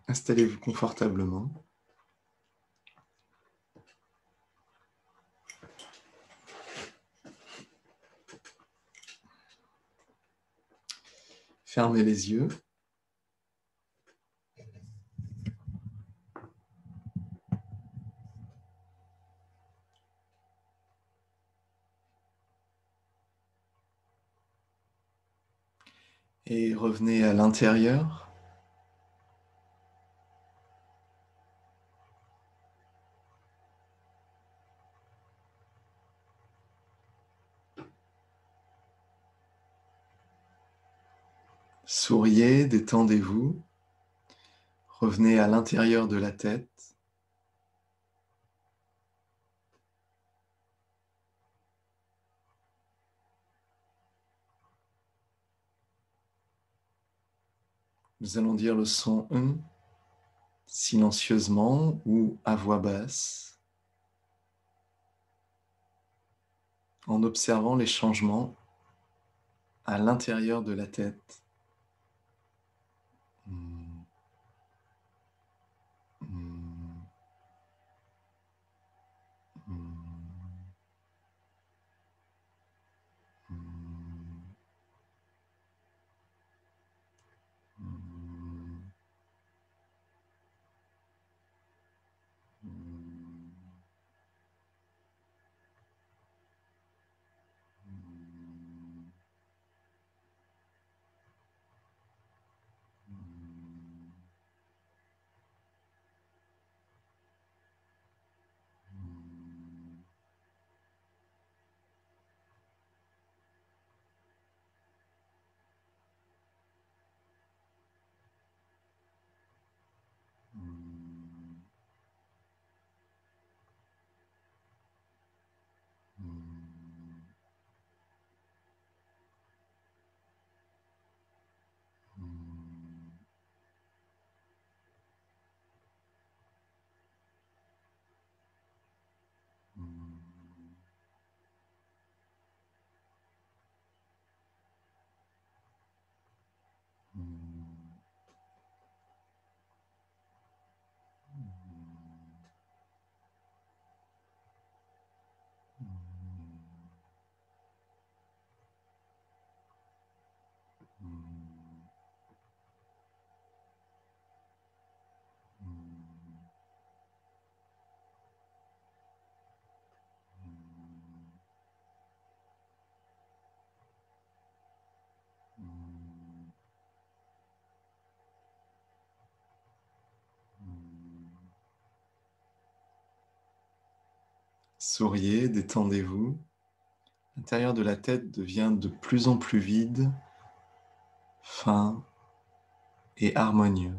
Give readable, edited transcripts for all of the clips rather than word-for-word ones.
Installez-vous confortablement. Fermez les yeux. Et revenez à l'intérieur. Souriez, détendez-vous. Revenez à l'intérieur de la tête. Nous allons dire le son silencieusement ou à voix basse, en observant les changements à l'intérieur de la tête. Souriez, détendez-vous. L'intérieur de la tête devient de plus en plus vide, fin et harmonieux.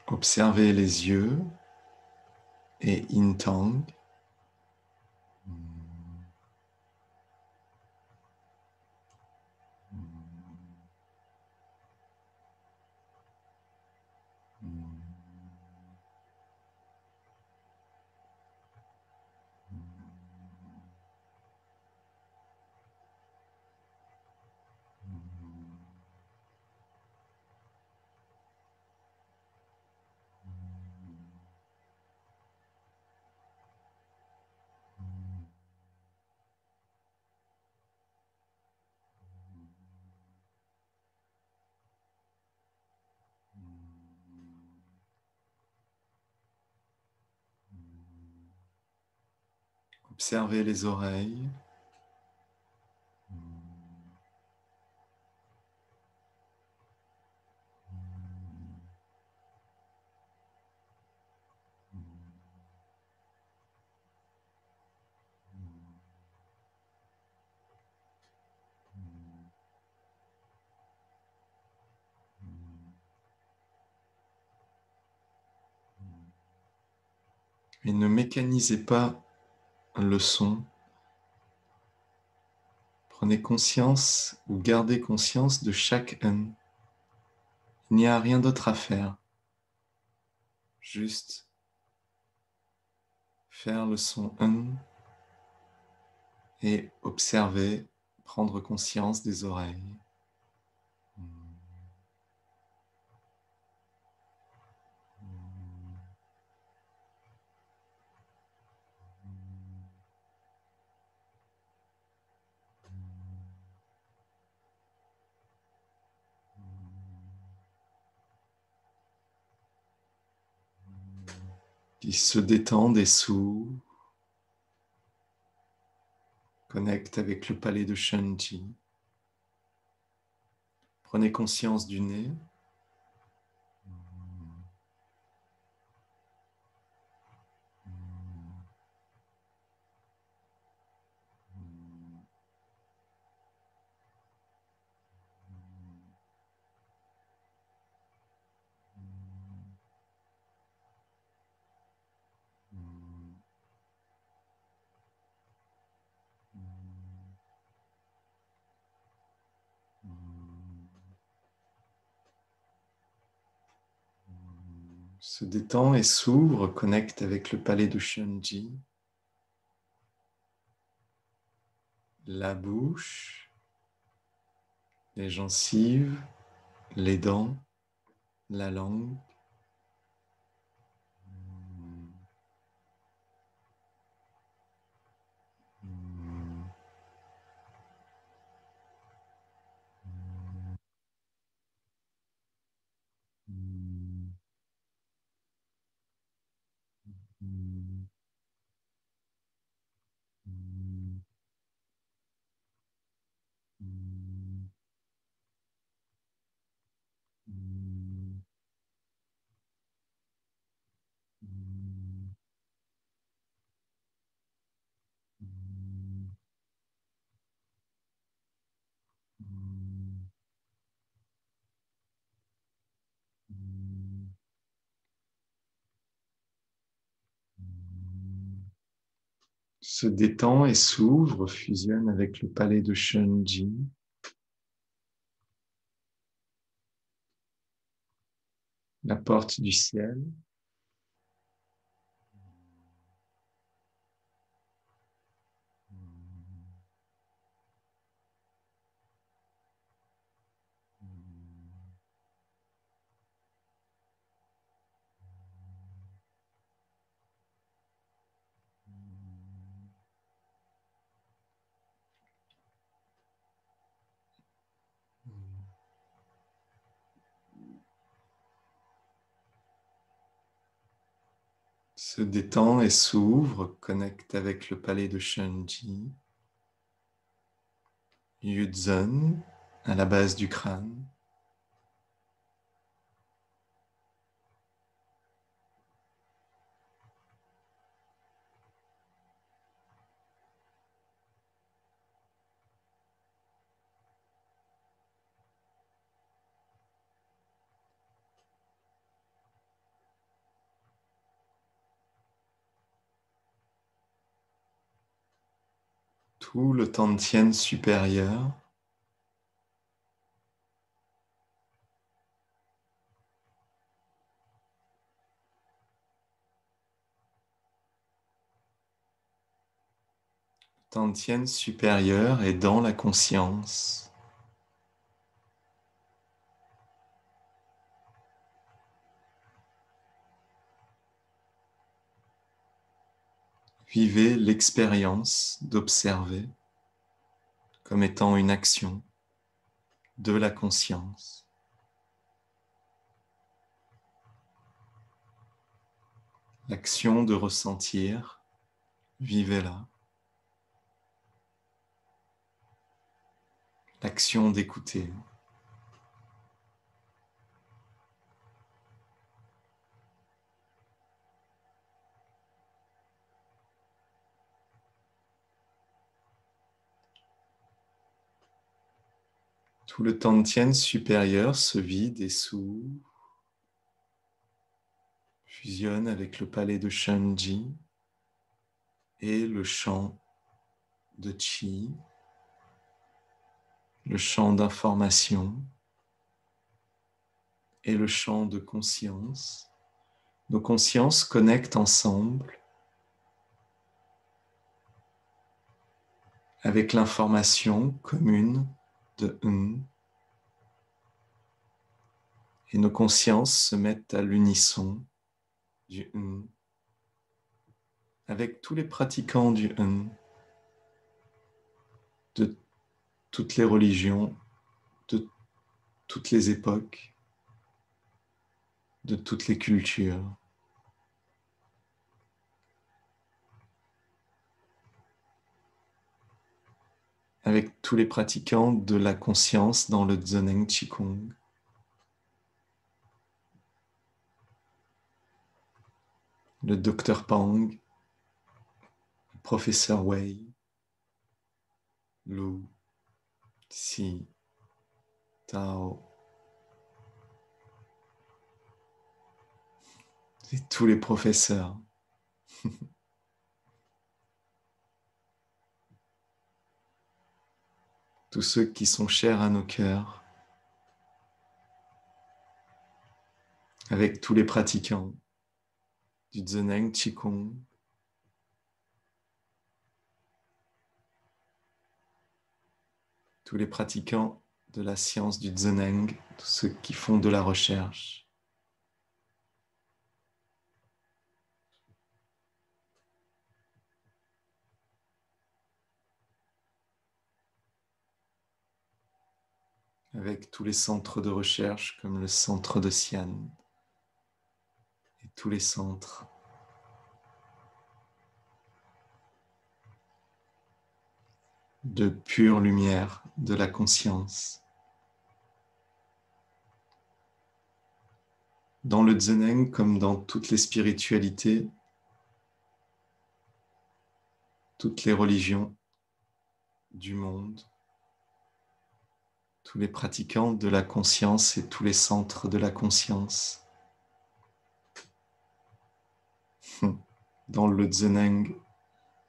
Observez les yeux et Intang. Observez les oreilles. Et ne mécanisez pas le son. Prenez conscience ou gardez conscience de chaque un. Il n'y a rien d'autre à faire. Juste faire le son un et observer, prendre conscience des oreilles. Qui se détendent et s'ouvrent, connectent avec le palais de Shanti. Prenez conscience du nez. Se détend et s'ouvre, connecte avec le palais de Shanti. La bouche, les gencives, les dents, la langue. Se détend et s'ouvre, fusionne avec le palais de Shanti. La porte du ciel. Se détend et s'ouvre, connecte avec le palais de Shanti. Yudzan, à la base du crâne. Tout le Tantien supérieur. Tantien supérieur est dans la conscience. Vivez l'expérience d'observer comme étant une action de la conscience. L'action de ressentir, vivez-la. L'action d'écouter. Tout le Tantien supérieur se vide et s'ouvre, fusionne avec le palais de Shenji et le champ de Qi, le champ d'information et le champ de conscience. Nos consciences connectent ensemble avec l'information commune de Un. Et nos consciences se mettent à l'unisson du Un avec tous les pratiquants du Un, de toutes les religions, de toutes les époques, de toutes les cultures. Avec tous les pratiquants de la conscience dans le Dzogchen Qigong. Le docteur Pang, le professeur Wei, Lu, Si, Tao, et tous les professeurs. Tous ceux qui sont chers à nos cœurs, avec tous les pratiquants du Dzogchen Qigong, tous les pratiquants de la science du Dzogchen, tous ceux qui font de la recherche. Avec tous les centres de recherche comme le centre de Xi'an et tous les centres de pure lumière de la conscience. Dans le Dzogchen, comme dans toutes les spiritualités, toutes les religions du monde, tous les pratiquants de la conscience et tous les centres de la conscience. Dans le Dzogchen,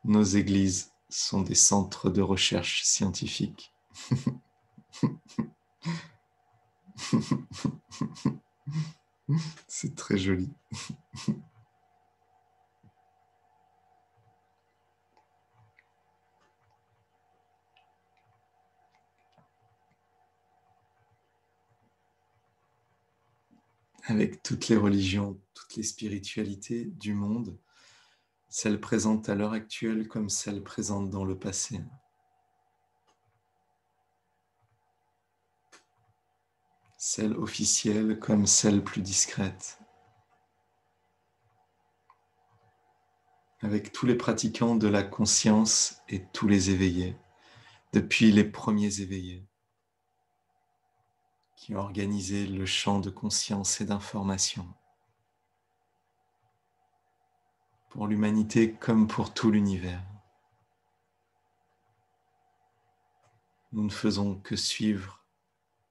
nos églises sont des centres de recherche scientifique. C'est très joli. Avec toutes les religions, toutes les spiritualités du monde, celles présentes à l'heure actuelle comme celles présentes dans le passé. Celles officielles comme celles plus discrètes. Avec tous les pratiquants de la conscience et tous les éveillés, depuis les premiers éveillés, qui ont organisé le champ de conscience et d'information. Pour l'humanité comme pour tout l'univers. Nous ne faisons que suivre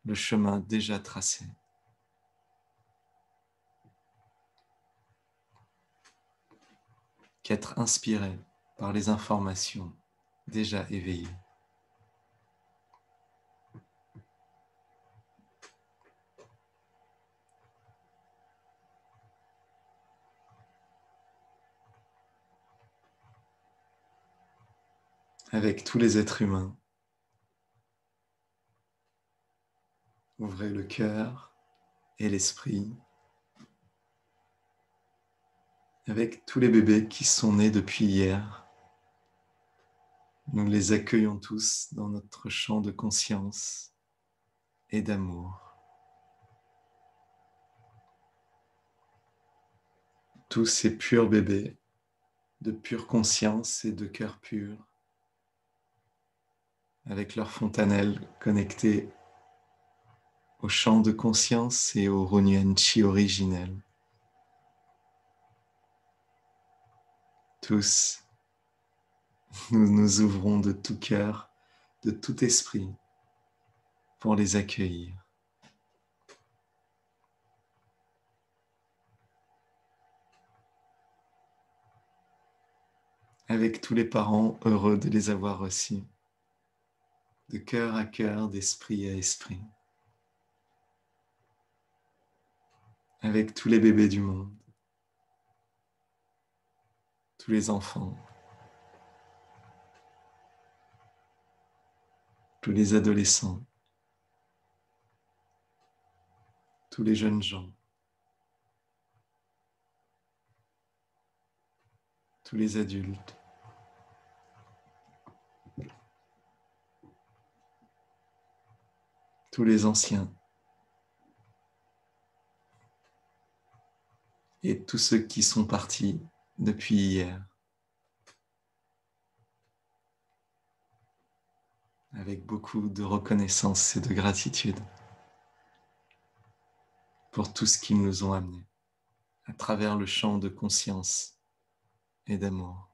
le chemin déjà tracé. Qu'être inspiré par les informations déjà éveillées. Avec tous les êtres humains, ouvrez le cœur et l'esprit. Avec tous les bébés qui sont nés depuis hier, nous les accueillons tous dans notre champ de conscience et d'amour. Tous ces purs bébés, de pure conscience et de cœur pur, avec leur fontanelle connectée au champ de conscience et au Ronyuan-chi originel. Tous, nous nous ouvrons de tout cœur, de tout esprit, pour les accueillir. avec tous les parents heureux de les avoir reçus, de cœur à cœur, d'esprit à esprit, avec tous les bébés du monde, tous les enfants, tous les adolescents, tous les jeunes gens, tous les adultes, tous les anciens et tous ceux qui sont partis depuis hier, avec beaucoup de reconnaissance et de gratitude pour tout ce qu'ils nous ont amené à travers le champ de conscience et d'amour.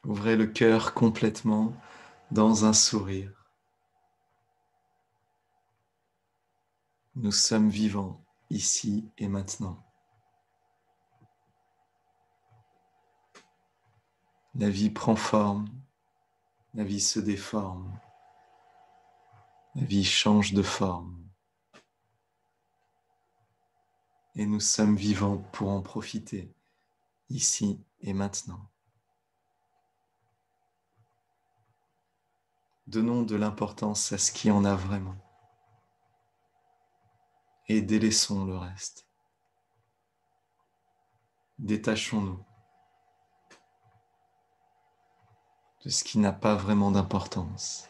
Ouvrez le cœur complètement dans un sourire. Nous sommes vivants ici et maintenant. La vie prend forme, la vie se déforme, la vie change de forme. Et nous sommes vivants pour en profiter ici et maintenant. Donnons de l'importance à ce qui en a vraiment et délaissons le reste. Détachons-nous de ce qui n'a pas vraiment d'importance.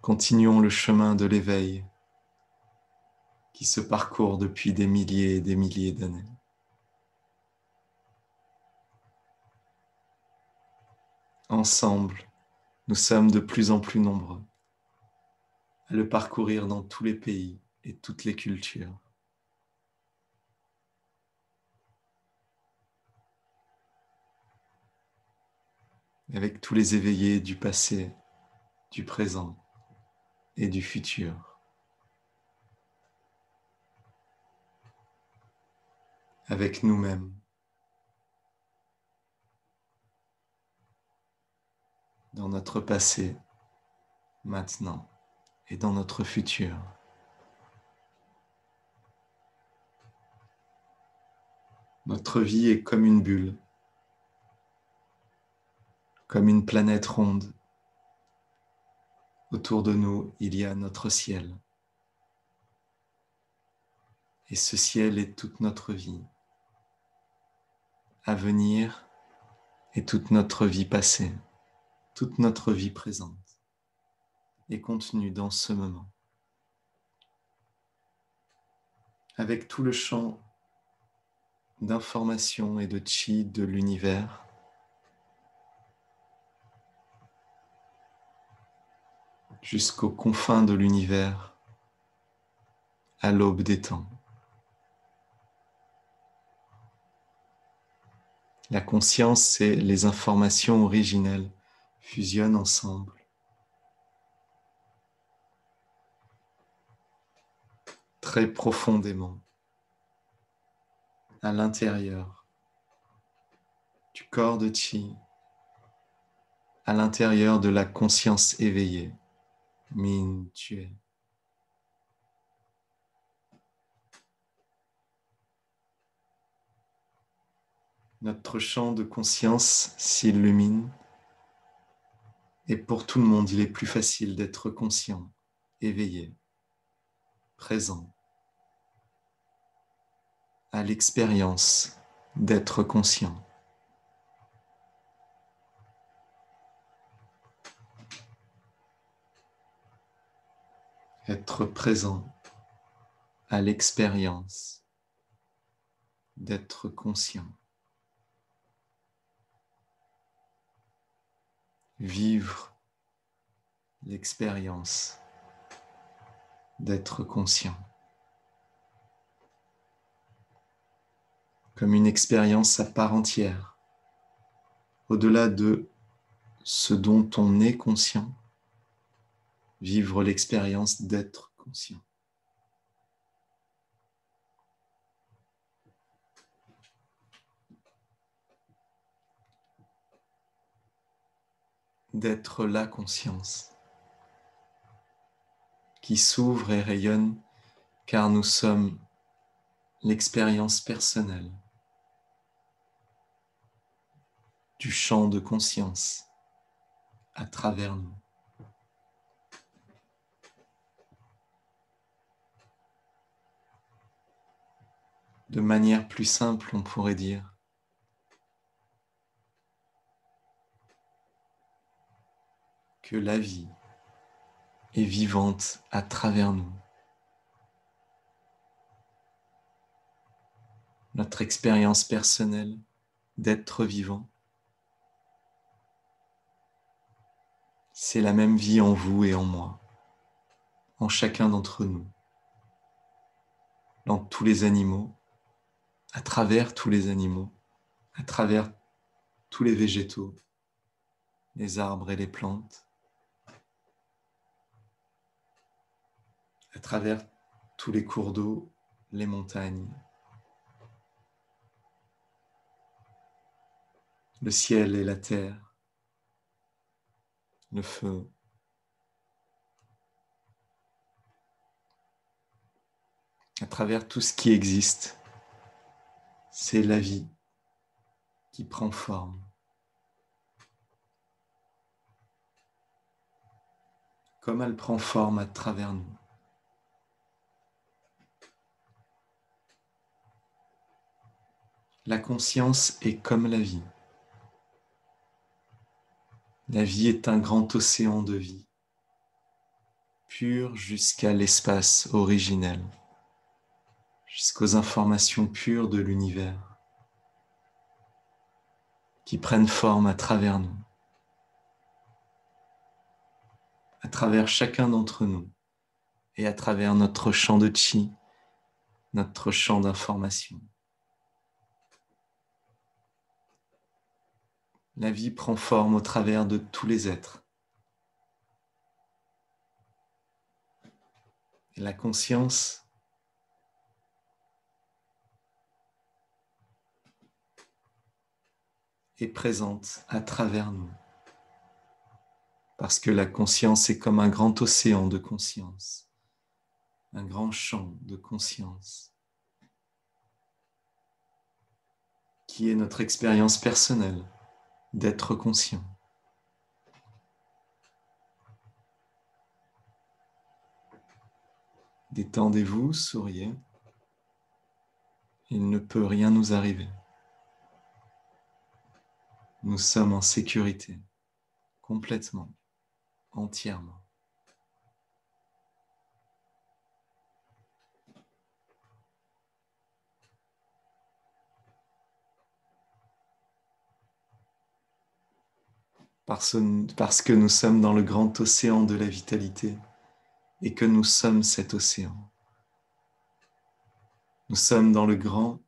Continuons le chemin de l'éveil qui se parcourt depuis des milliers et des milliers d'années. Ensemble, nous sommes de plus en plus nombreux à le parcourir dans tous les pays et toutes les cultures. Avec tous les éveillés du passé, du présent et du futur. Avec nous-mêmes, dans notre passé, maintenant et dans notre futur. Notre vie est comme une bulle, comme une planète ronde. Autour de nous, il y a notre ciel. Et ce ciel est toute notre vie à venir et toute notre vie passée, toute notre vie présente est contenue dans ce moment. Avec tout le champ d'information et de chi de l'univers, jusqu'aux confins de l'univers, à l'aube des temps. La conscience et les informations originelles fusionnent ensemble. Très profondément, à l'intérieur du corps de Chi, à l'intérieur de la conscience éveillée, Min Tue. Notre champ de conscience s'illumine et pour tout le monde, il est plus facile d'être conscient, éveillé, présent, à l'expérience d'être conscient. Être présent à l'expérience d'être conscient. Vivre l'expérience d'être conscient. Comme une expérience à part entière, au-delà de ce dont on est conscient, vivre l'expérience d'être conscient. D'être la conscience qui s'ouvre et rayonne car nous sommes l'expérience personnelle du champ de conscience à travers nous. De manière plus simple, on pourrait dire que la vie est vivante à travers nous. Notre expérience personnelle d'être vivant, c'est la même vie en vous et en moi, en chacun d'entre nous, dans tous les animaux, à travers tous les animaux, à travers tous les végétaux, les arbres et les plantes, à travers tous les cours d'eau, les montagnes, le ciel et la terre, le feu. À travers tout ce qui existe, c'est la vie qui prend forme. Comme elle prend forme à travers nous. La conscience est comme la vie. La vie est un grand océan de vie, pur jusqu'à l'espace originel, jusqu'aux informations pures de l'univers, qui prennent forme à travers nous, à travers chacun d'entre nous, et à travers notre champ de chi, notre champ d'information. La vie prend forme au travers de tous les êtres. Et la conscience est présente à travers nous. Parce que la conscience est comme un grand océan de conscience, un grand champ de conscience, qui est notre expérience personnelle d'être conscient. Détendez-vous, souriez. Il ne peut rien nous arriver. Nous sommes en sécurité, complètement, entièrement. Parce que nous sommes dans le grand océan de la vitalité et que nous sommes cet océan. Nous sommes dans le grand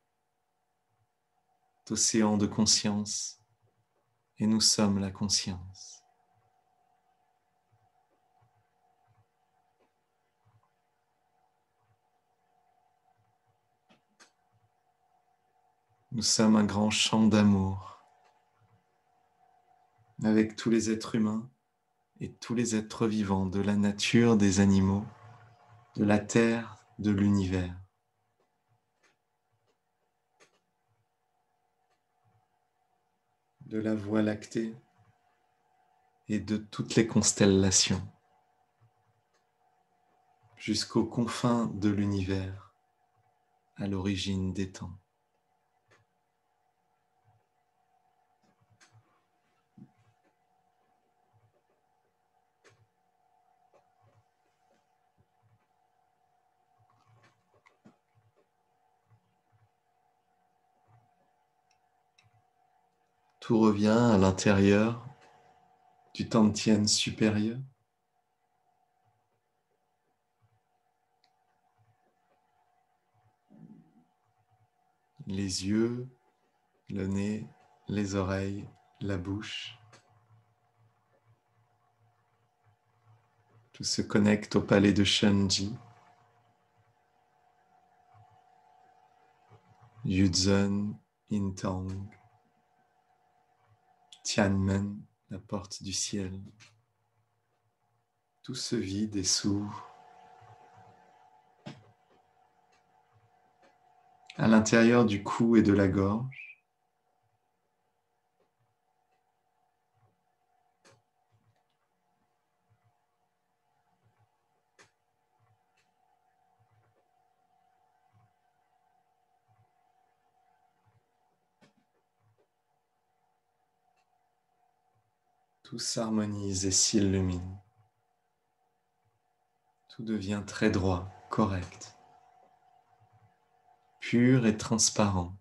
océan de conscience et nous sommes la conscience. Nous sommes un grand champ d'amour avec tous les êtres humains et tous les êtres vivants de la nature, des animaux, de la terre, de l'univers. De la Voie lactée et de toutes les constellations, jusqu'aux confins de l'univers, à l'origine des temps. Tout revient à l'intérieur du Tantien supérieur. Les yeux, le nez, les oreilles, la bouche. Tout se connecte au palais de Shenji. Yuzhen, Intang, Tianmen, la porte du ciel. Tout se vide et s'ouvre. À l'intérieur du cou et de la gorge. Tout s'harmonise et s'illumine. Tout devient très droit, correct, pur et transparent,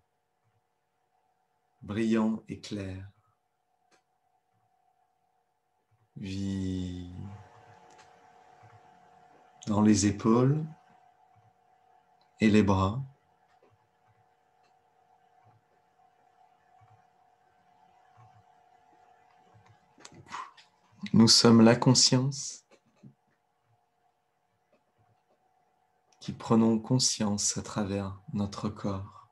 brillant et clair. Vie dans les épaules et les bras. Nous sommes la conscience qui prenons conscience à travers notre corps.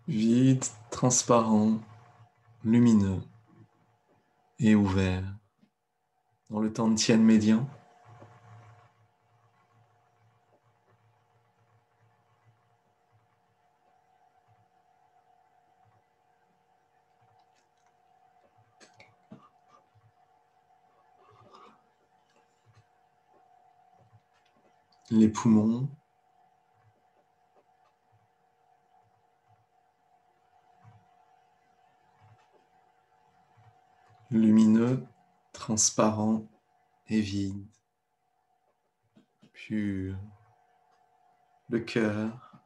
Vide, transparent, lumineux et ouvert. Dans le Tantien médian, les poumons, lumineux, transparent et vide, pur, le cœur,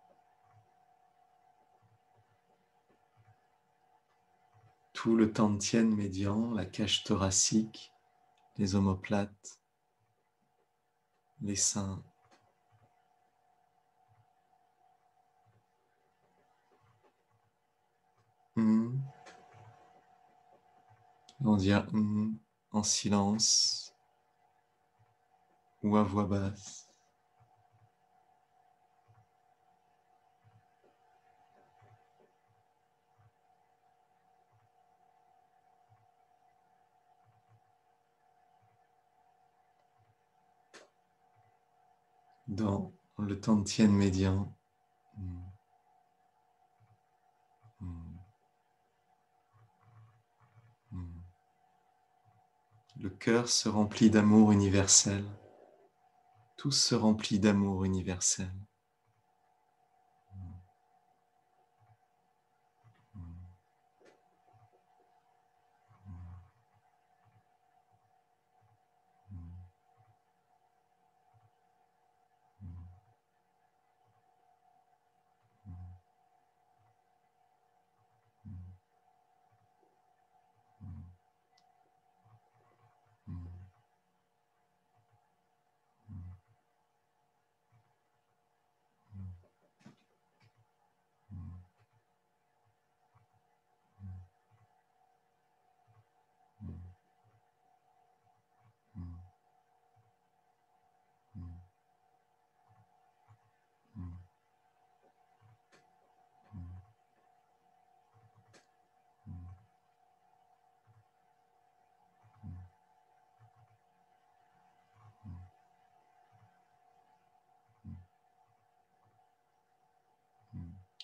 tout le Tantien médian, la cage thoracique, les omoplates, les seins. On dit en silence ou à voix basse. Dans le Tantien médian, le cœur se remplit d'amour universel. Tout se remplit d'amour universel.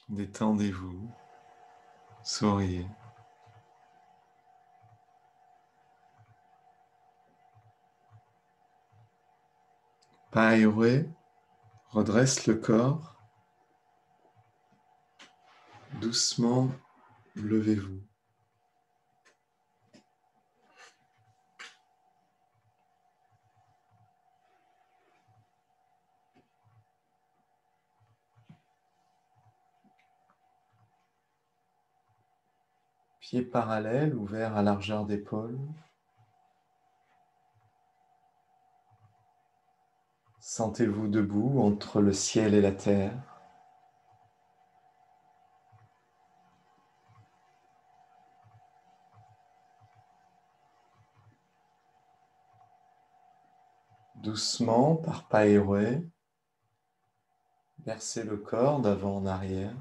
Détendez-vous, souriez. Païwe redresse le corps. Doucement, levez-vous. Pieds parallèles, ouverts à largeur d'épaule. Sentez-vous debout entre le ciel et la terre. Doucement, par pas éroués, versez le corps d'avant en arrière.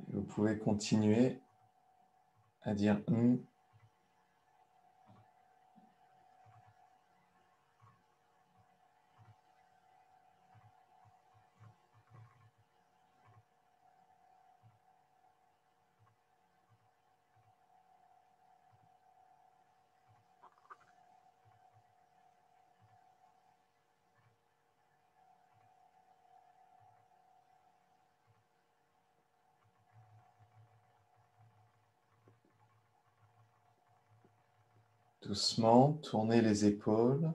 Vous pouvez continuer à dire « Doucement, tournez les épaules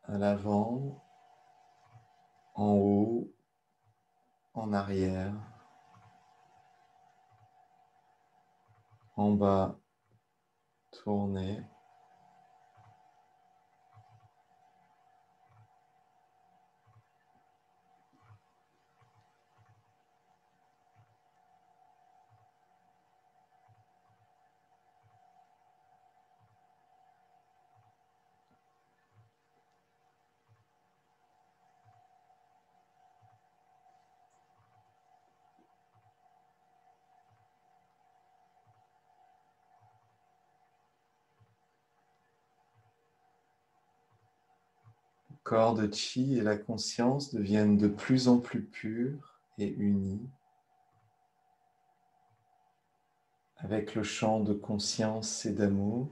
à l'avant, en haut, en arrière, en bas, tournez. Le corps de Chi et la conscience deviennent de plus en plus purs et unis avec le champ de conscience et d'amour,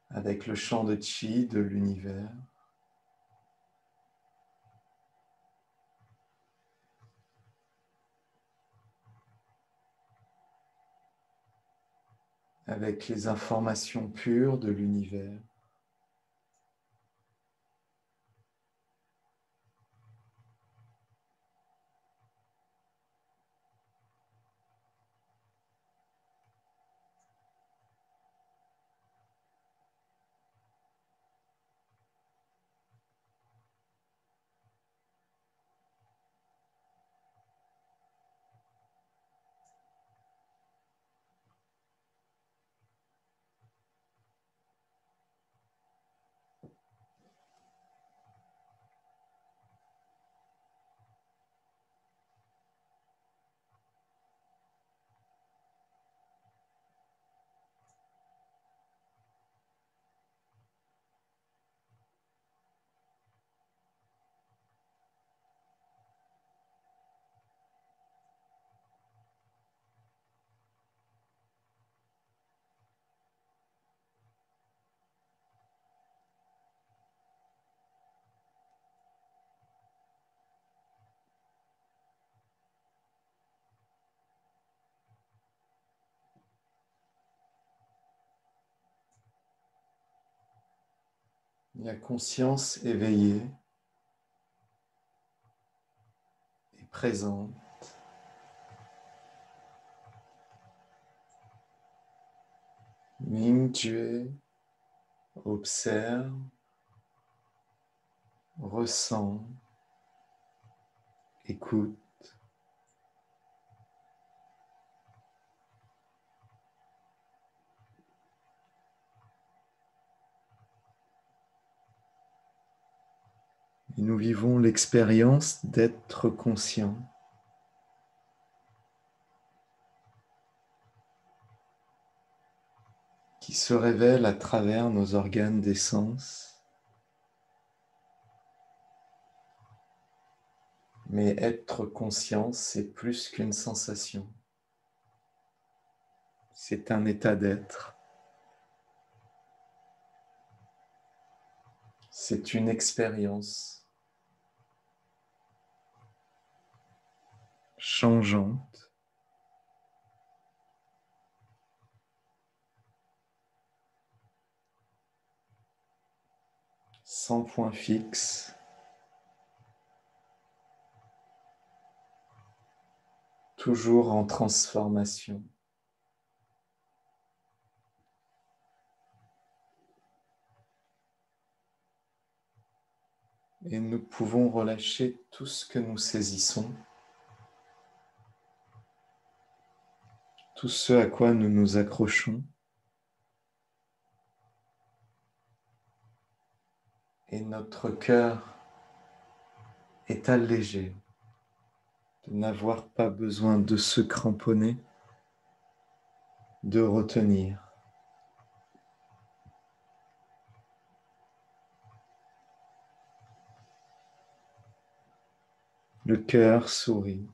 avec le champ de Chi de l'univers. Avec les informations pures de l'univers. La conscience éveillée et présente. Ming-Jue observe, ressent, écoute. Et nous vivons l'expérience d'être conscient. Qui se révèle à travers nos organes des sens. Mais être conscient, c'est plus qu'une sensation. C'est un état d'être. C'est une expérience changeante. sans point fixe, toujours en transformation. Et nous pouvons relâcher tout ce que nous saisissons, tout ce à quoi nous nous accrochons. Et notre cœur est allégé de n'avoir pas besoin de se cramponner, de retenir. Le cœur sourit.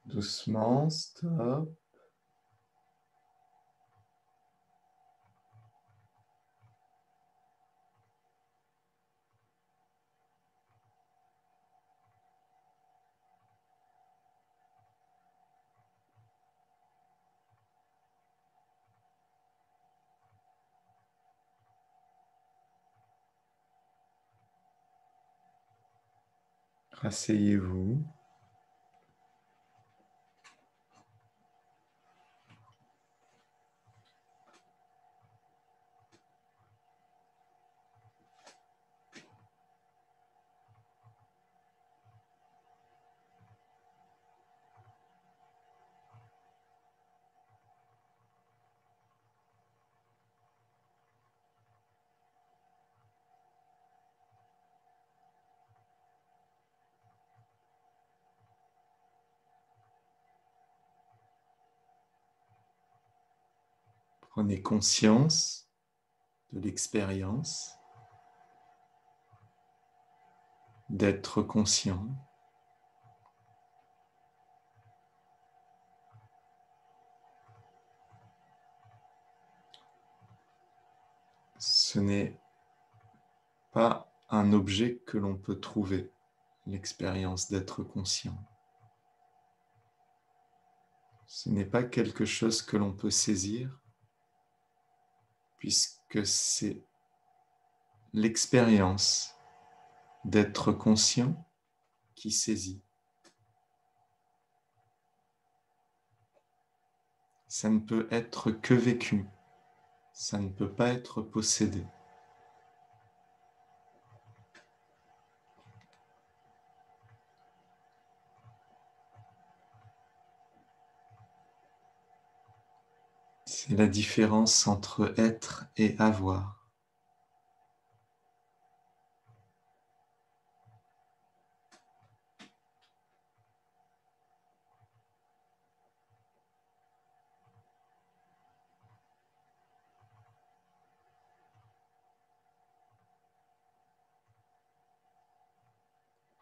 Doucement, stop. Rasseyez-vous. Prenez conscience de l'expérience d'être conscient. Ce n'est pas un objet que l'on peut trouver, l'expérience d'être conscient. Ce n'est pas quelque chose que l'on peut saisir, puisque c'est l'expérience d'être conscient qui saisit. Ça ne peut être que vécu, ça ne peut pas être possédé. C'est la différence entre être et avoir.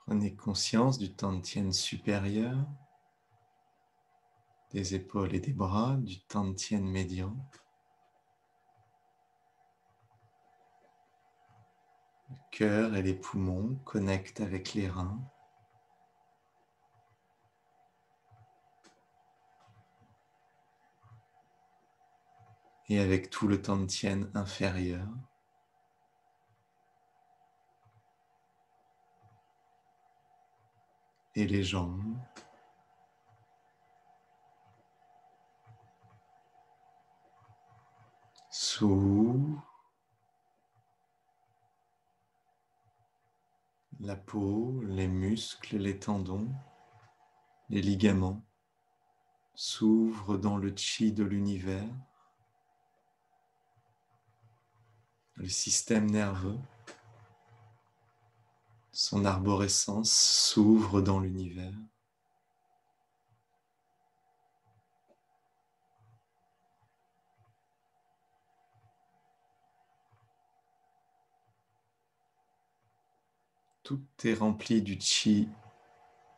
Prenez conscience du Tantien supérieur, des épaules et des bras, du Tantien médian. Le cœur et les poumons connectent avec les reins. et avec tout le Tantien inférieur. Et les jambes. Sous la peau, les muscles, les tendons, les ligaments s'ouvrent dans le chi de l'univers. Le système nerveux, son arborescence s'ouvre dans l'univers. Tout est rempli du chi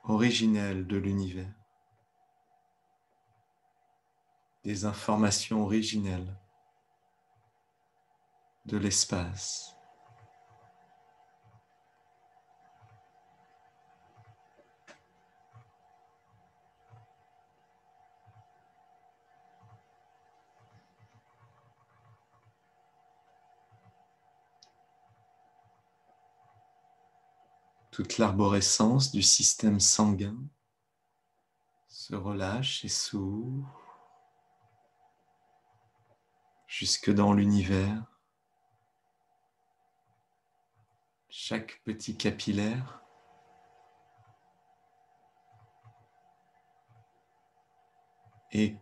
originel de l'univers, des informations originelles de l'espace. Toute l'arborescence du système sanguin se relâche et s'ouvre jusque dans l'univers. Chaque petit capillaire est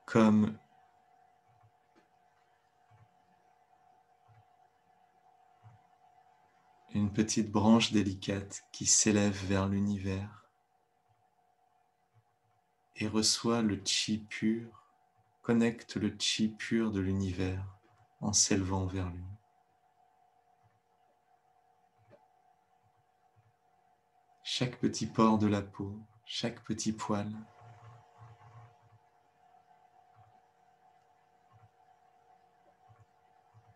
comme une petite branche délicate qui s'élève vers l'univers et reçoit le chi pur, connecte le chi pur de l'univers en s'élevant vers lui. Chaque petit pore de la peau, chaque petit poil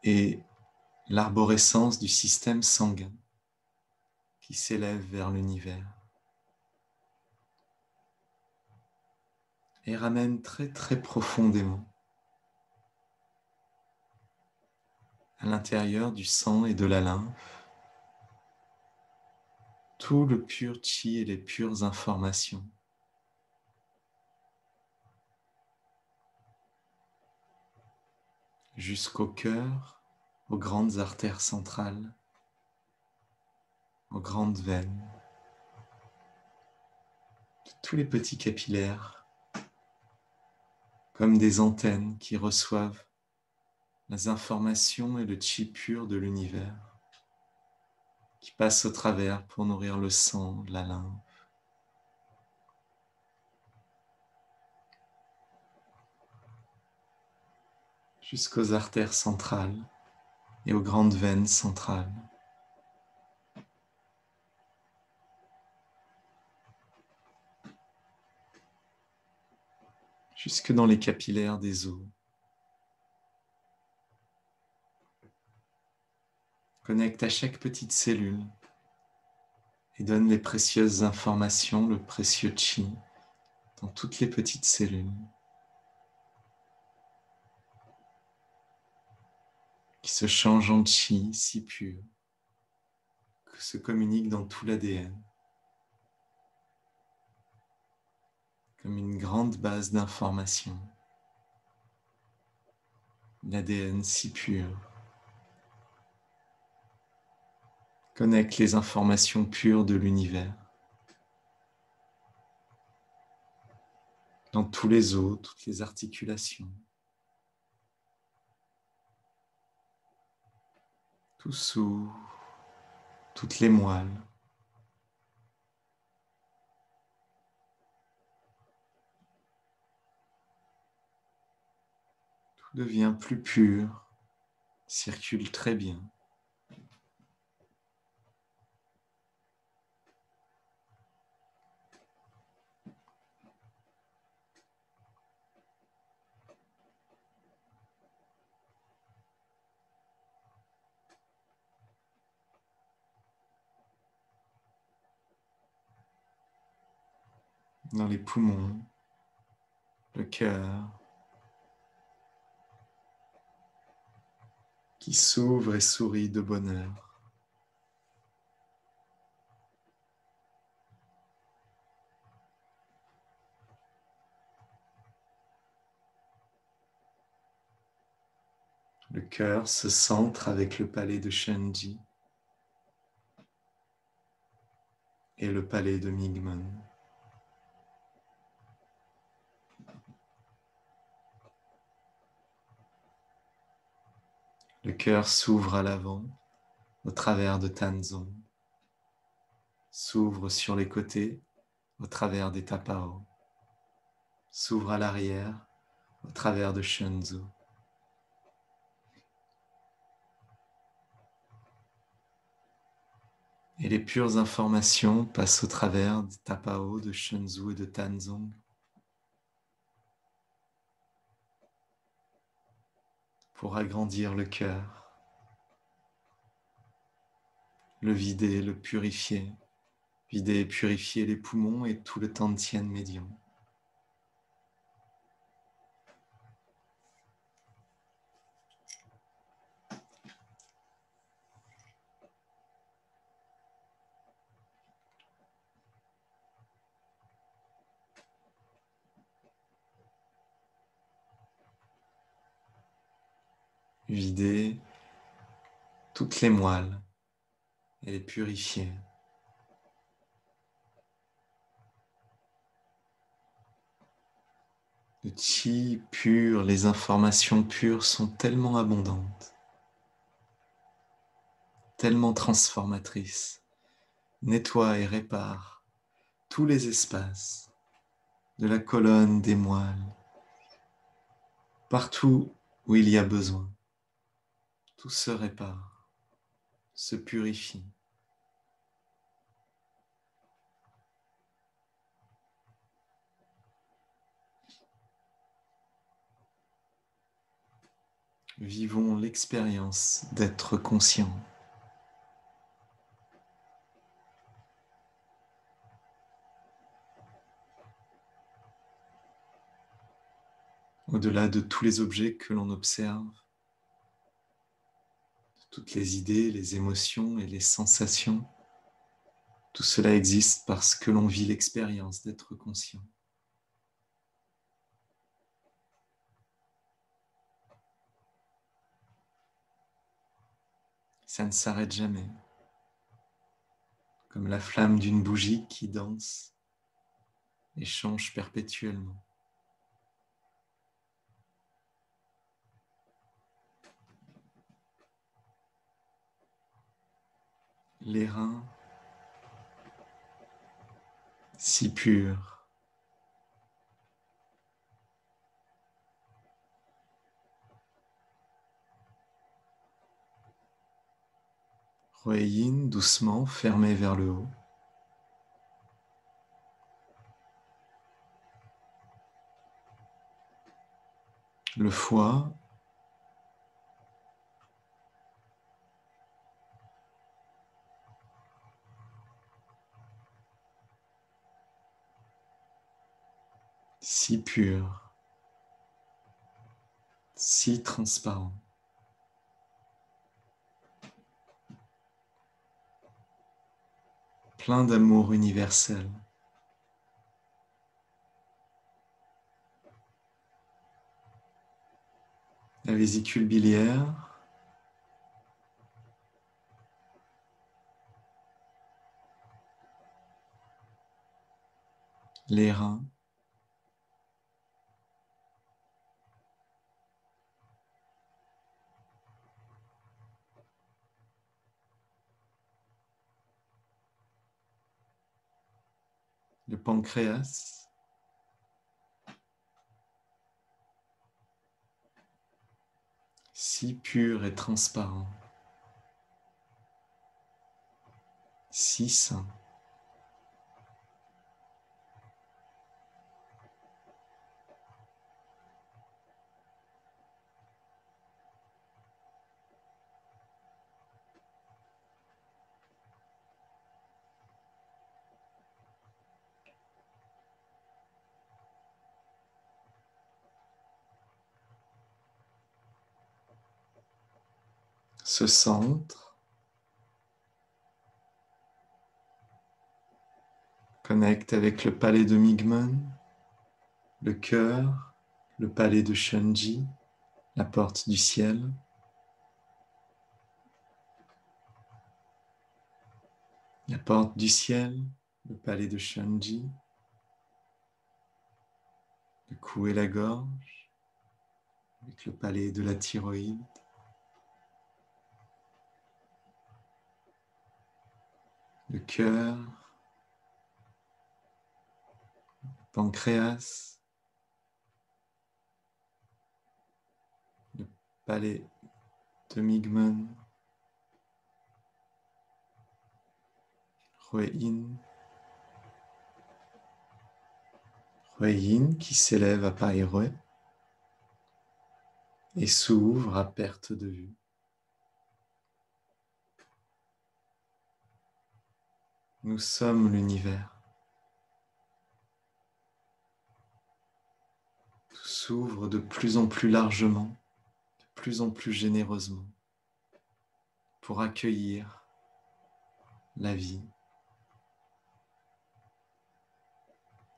et l'arborescence du système sanguin qui s'élève vers l'univers et ramène très très profondément à l'intérieur du sang et de la lymphe tout le pur chi et les pures informations. Jusqu'au cœur, aux grandes artères centrales, aux grandes veines, de tous les petits capillaires, comme des antennes qui reçoivent les informations et le chi pur de l'univers, qui passent au travers pour nourrir le sang, la lymphe. Jusqu'aux artères centrales et aux grandes veines centrales. Jusque dans les capillaires des os. Connecte à chaque petite cellule et donne les précieuses informations, le précieux chi, dans toutes les petites cellules qui se changent en chi si pur que se communiquent dans tout l'ADN comme une grande base d'informations. L'ADN si pur connecte les informations pures de l'univers dans tous les os, toutes les articulations. Tout s'ouvre, toutes les moelles. Tout devient plus pur, circule très bien. Dans les poumons, le cœur, qui s'ouvre et sourit de bonheur. Le cœur se centre avec le palais de Shenji et le palais de Mingmen. Le cœur s'ouvre à l'avant au travers de Tanzong, s'ouvre sur les côtés au travers des Tapao, s'ouvre à l'arrière au travers de Shenzhou. Et les pures informations passent au travers des Tapao, de Shenzhou et de Tanzong pour agrandir le cœur, le vider, le purifier, vider et purifier les poumons et tout le Tantien médian. Vider toutes les moelles et les purifier. Le chi pur, les informations pures sont tellement abondantes, tellement transformatrices, nettoient et réparent tous les espaces de la colonne, des moelles, partout où il y a besoin. Tout se répare, se purifie. Vivons l'expérience d'être conscient. Au-delà de tous les objets que l'on observe, de toutes les idées, les émotions et les sensations, tout cela existe parce que l'on vit l'expérience d'être conscient. Ça ne s'arrête jamais, comme la flamme d'une bougie qui danse et change perpétuellement. Les reins, si purs, Rueyin doucement fermé vers le haut. Le foie, si pur, si transparent. Plein d'amour universel. La vésicule biliaire, les reins, le pancréas, si pur et transparent, si sain. se centre, connecte avec le palais de Migmen, le cœur, le palais de Shunji, la porte du ciel. La porte du ciel, le palais de Shunji, le cou et la gorge, avec le palais de la thyroïde. Le cœur, le pancréas, le palais de Migmen, Hue-in, Hue-in qui s'élève à Pai-Rue et s'ouvre à perte de vue. Nous sommes l'univers. Tout s'ouvre de plus en plus largement, de plus en plus généreusement, pour accueillir la vie,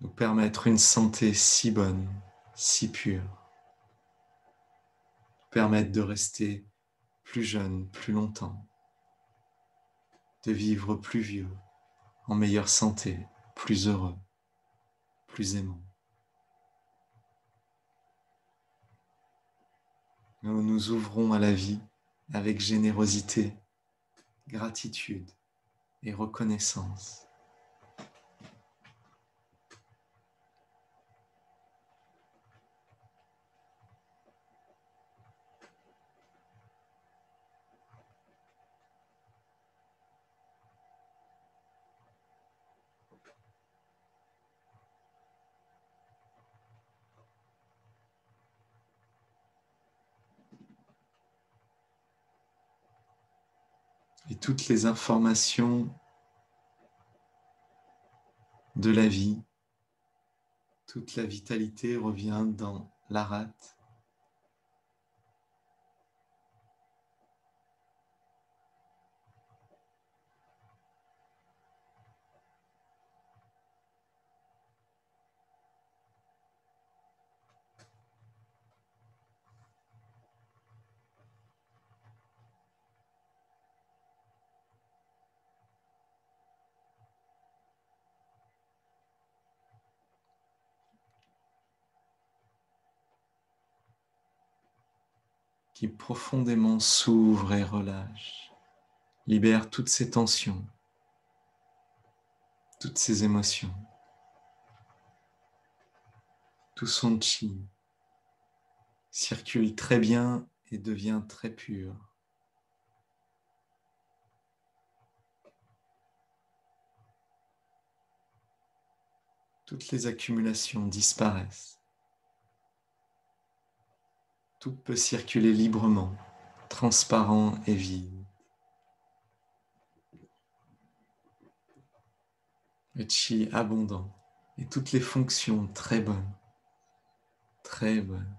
nous permettre une santé si bonne, si pure, nous permettre de rester plus jeune, plus longtemps, de vivre plus vieux, en meilleure santé, plus heureux, plus aimant. Nous nous ouvrons à la vie avec générosité, gratitude et reconnaissance. Et toutes les informations de la vie, toute la vitalité revient dans l'Arat. Qui profondément s'ouvre et relâche, libère toutes ces tensions, toutes ces émotions, tout son chi circule très bien et devient très pur. Toutes les accumulations disparaissent. Tout peut circuler librement, transparent et vide. Le chi abondant et toutes les fonctions très bonnes, très bonnes,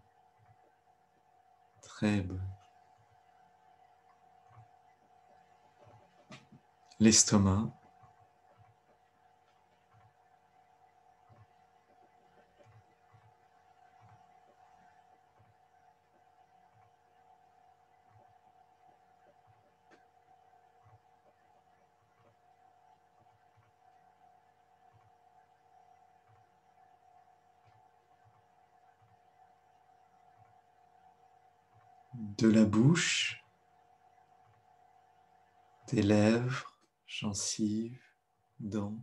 très bonnes. L'estomac, de la bouche, des lèvres, gencives, dents,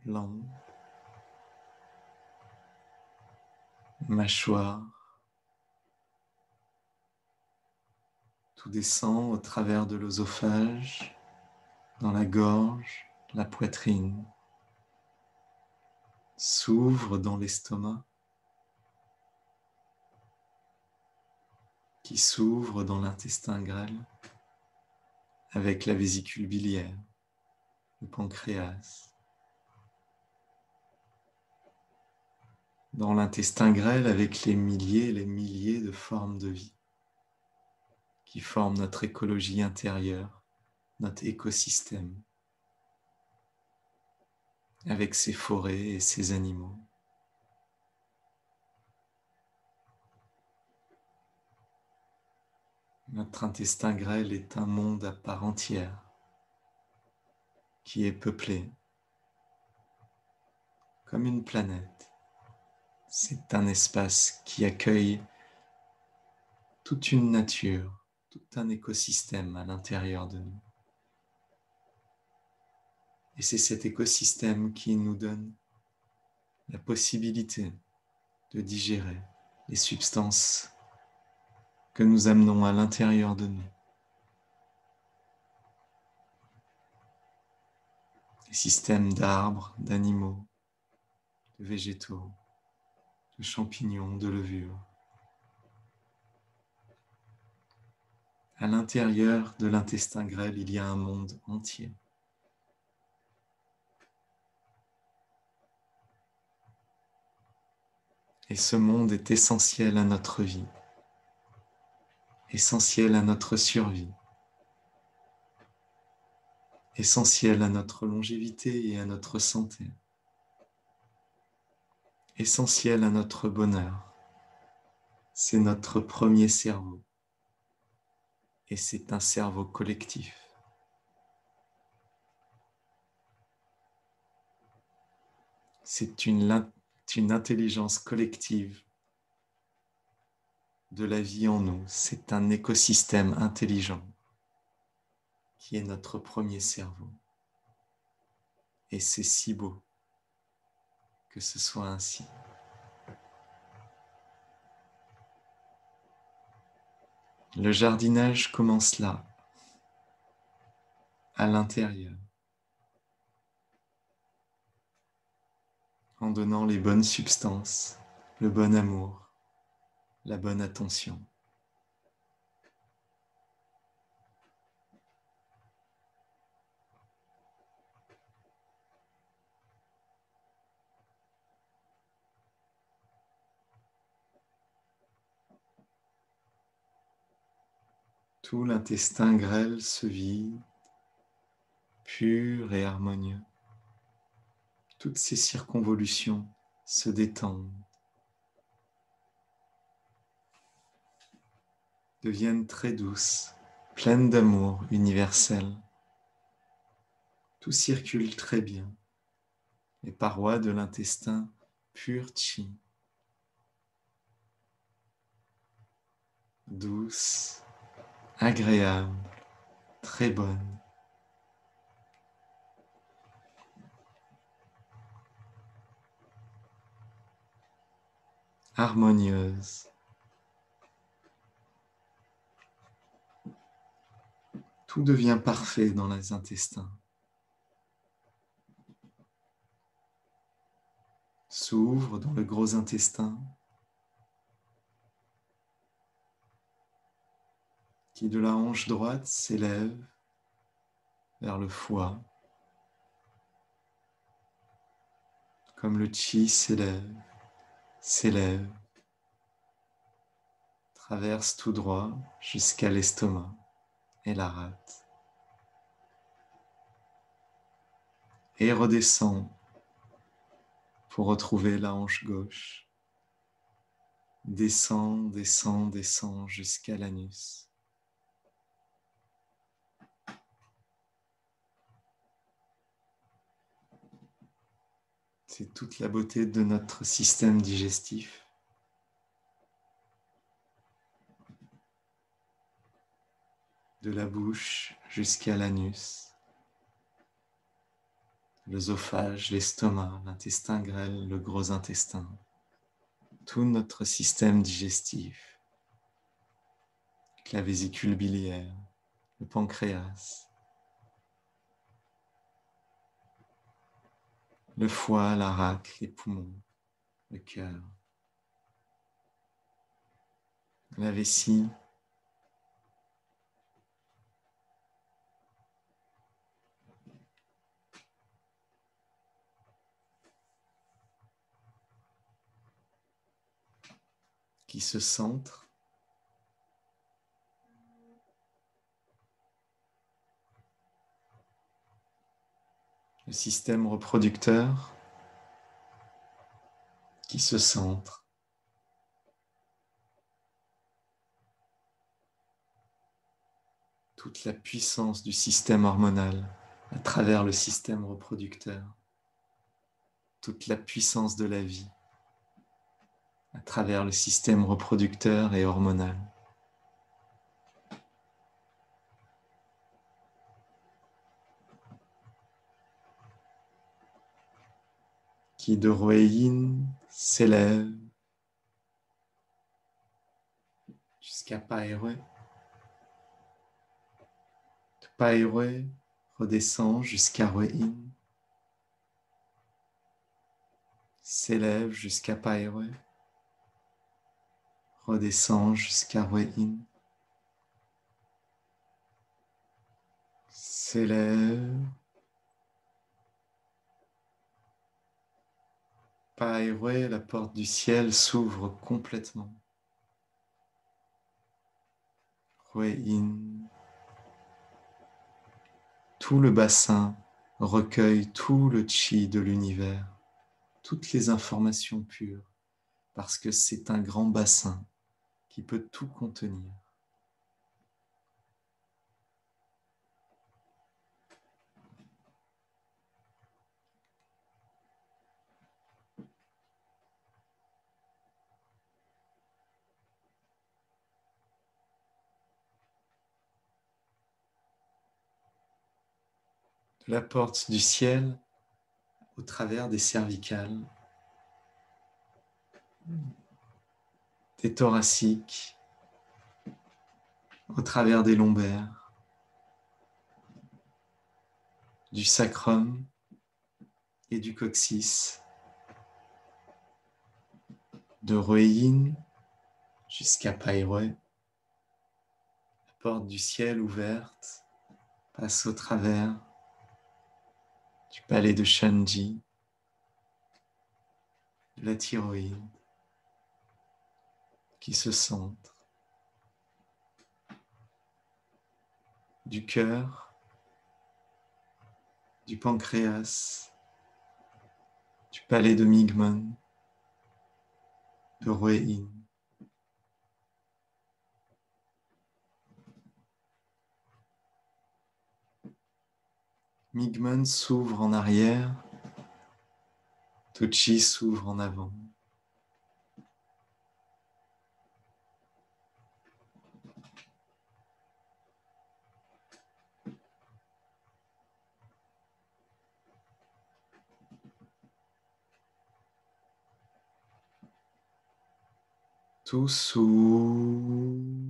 langue, mâchoire. Tout descend au travers de l'œsophage, dans la gorge, la poitrine, s'ouvre dans l'estomac, qui s'ouvre dans l'intestin grêle, avec la vésicule biliaire, le pancréas, dans l'intestin grêle avec les milliers et les milliers de formes de vie qui forment notre écologie intérieure, notre écosystème, avec ses forêts et ses animaux. Notre intestin grêle est un monde à part entière qui est peuplé comme une planète. C'est un espace qui accueille toute une nature, tout un écosystème à l'intérieur de nous. Et c'est cet écosystème qui nous donne la possibilité de digérer les substances que nous amenons à l'intérieur de nous. Les systèmes d'arbres, d'animaux, de végétaux, de champignons, de levures. À l'intérieur de l'intestin grêle, il y a un monde entier. Et ce monde est essentiel à notre vie, essentiel à notre survie, essentiel à notre longévité et à notre santé, essentiel à notre bonheur. C'est notre premier cerveau et c'est un cerveau collectif. C'est une intelligence collective de la vie en nous. C'est un écosystème intelligent qui est notre premier cerveau. Et c'est si beau que ce soit ainsi. Le jardinage commence là, à l'intérieur, en donnant les bonnes substances, le bon amour, la bonne attention. Tout l'intestin grêle se vide, pur et harmonieux. Toutes ces circonvolutions se détendent, deviennent très douces, pleines d'amour universel. Tout circule très bien. Les parois de l'intestin pur chi, douces, agréables, très bonnes. Harmonieuse. Tout devient parfait dans les intestins. S'ouvre dans le gros intestin, qui de la hanche droite s'élève vers le foie, comme le chi s'élève, traverse tout droit jusqu'à l'estomac et la rate, et redescend pour retrouver la hanche gauche, descend, descend, descend jusqu'à l'anus. C'est toute la beauté de notre système digestif. De la bouche jusqu'à l'anus, l'œsophage, l'estomac, l'intestin grêle, le gros intestin, tout notre système digestif, la vésicule biliaire, le pancréas, le foie, la rate, les poumons, le cœur, la vessie, qui se centre le système reproducteur qui se centre. Toute la puissance du système hormonal à travers le système reproducteur. Toute la puissance de la vie à travers le système reproducteur et hormonal. Qui de Roeyin s'élève jusqu'à Paerue. De Paerue redescend jusqu'à Roeyin. S'élève jusqu'à Paerue. Redescend jusqu'à Roeyin. S'élève. Paerue, la porte du ciel s'ouvre complètement. Roeyin. Tout le bassin recueille tout le chi de l'univers, toutes les informations pures, parce que c'est un grand bassin qui peut tout contenir. De la porte du ciel au travers des cervicales, des thoraciques, au travers des lombaires, du sacrum et du coccyx, de Roeyin jusqu'à Paerue. La porte du ciel ouverte passe au travers du palais de Shanji, de la thyroïde qui se centre, du cœur, du pancréas, du palais de Migmon, de Roeyin. Migmon s'ouvre en arrière, Tochi s'ouvre en avant. Tout s'ouvre.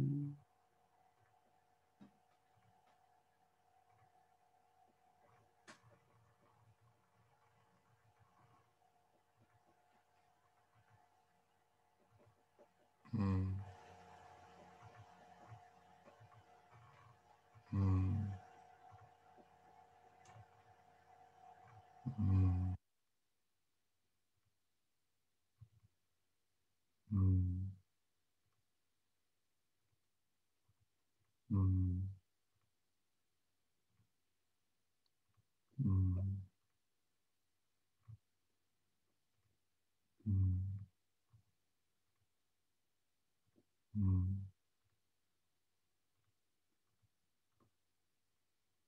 Hmm. Hmm. Hmm. Hmm. Hmm. Hmm. Hmm. Hmm.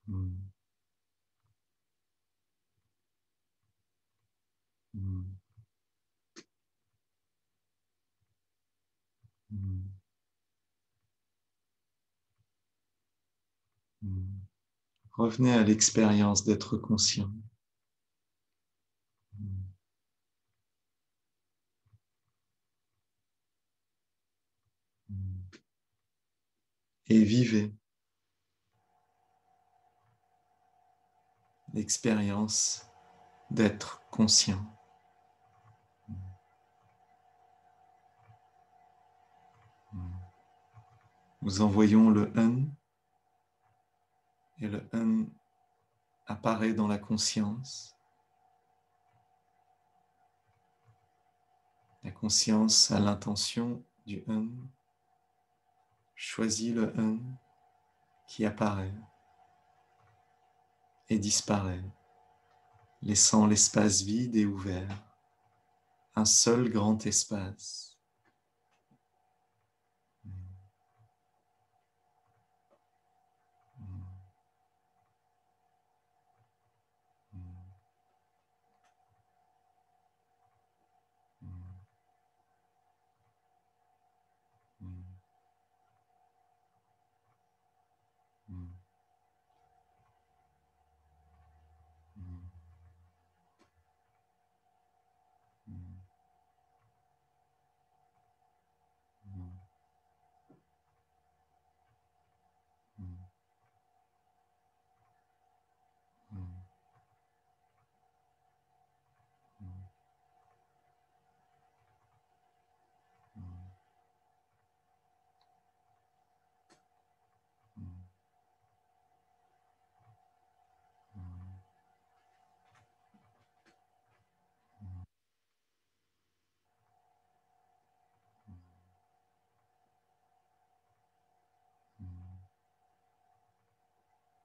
Hmm. Hmm. Hmm. Hmm. Revenez à l'expérience d'être conscient. Hmm. Hmm. Et vivez l'expérience d'être conscient. Hmm. Nous envoyons le un et le un apparaît dans la conscience. La conscience a l'intention du un, choisit le un qui apparaît et disparaît. laissant l'espace vide et ouvert, un seul grand espace.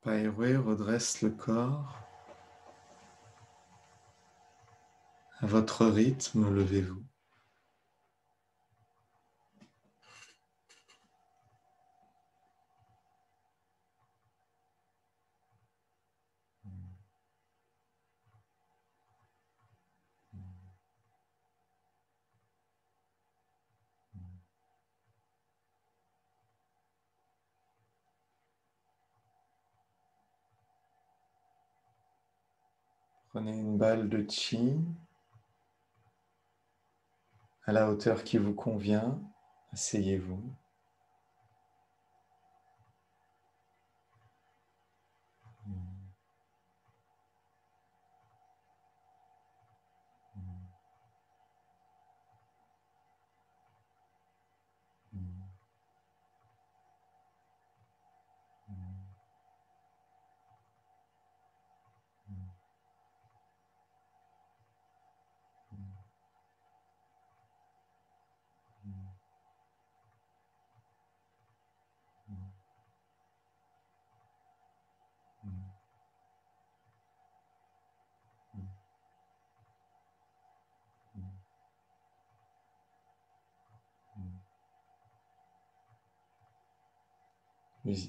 Pairue redresse le corps. À votre rythme, levez-vous. Prenez une balle de chi à la hauteur qui vous convient. Asseyez-vous.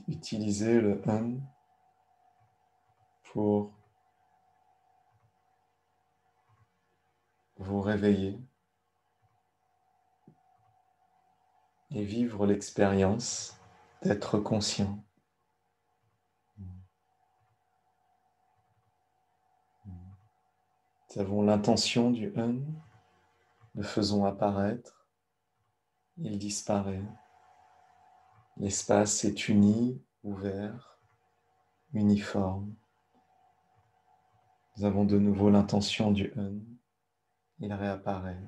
Utilisez le hum pour vous réveiller et vivre l'expérience d'être conscient. Nous avons l'intention du hum, le faisons apparaître, il disparaît. L'espace est uni, ouvert, uniforme. Nous avons de nouveau l'intention du hum, il réapparaît.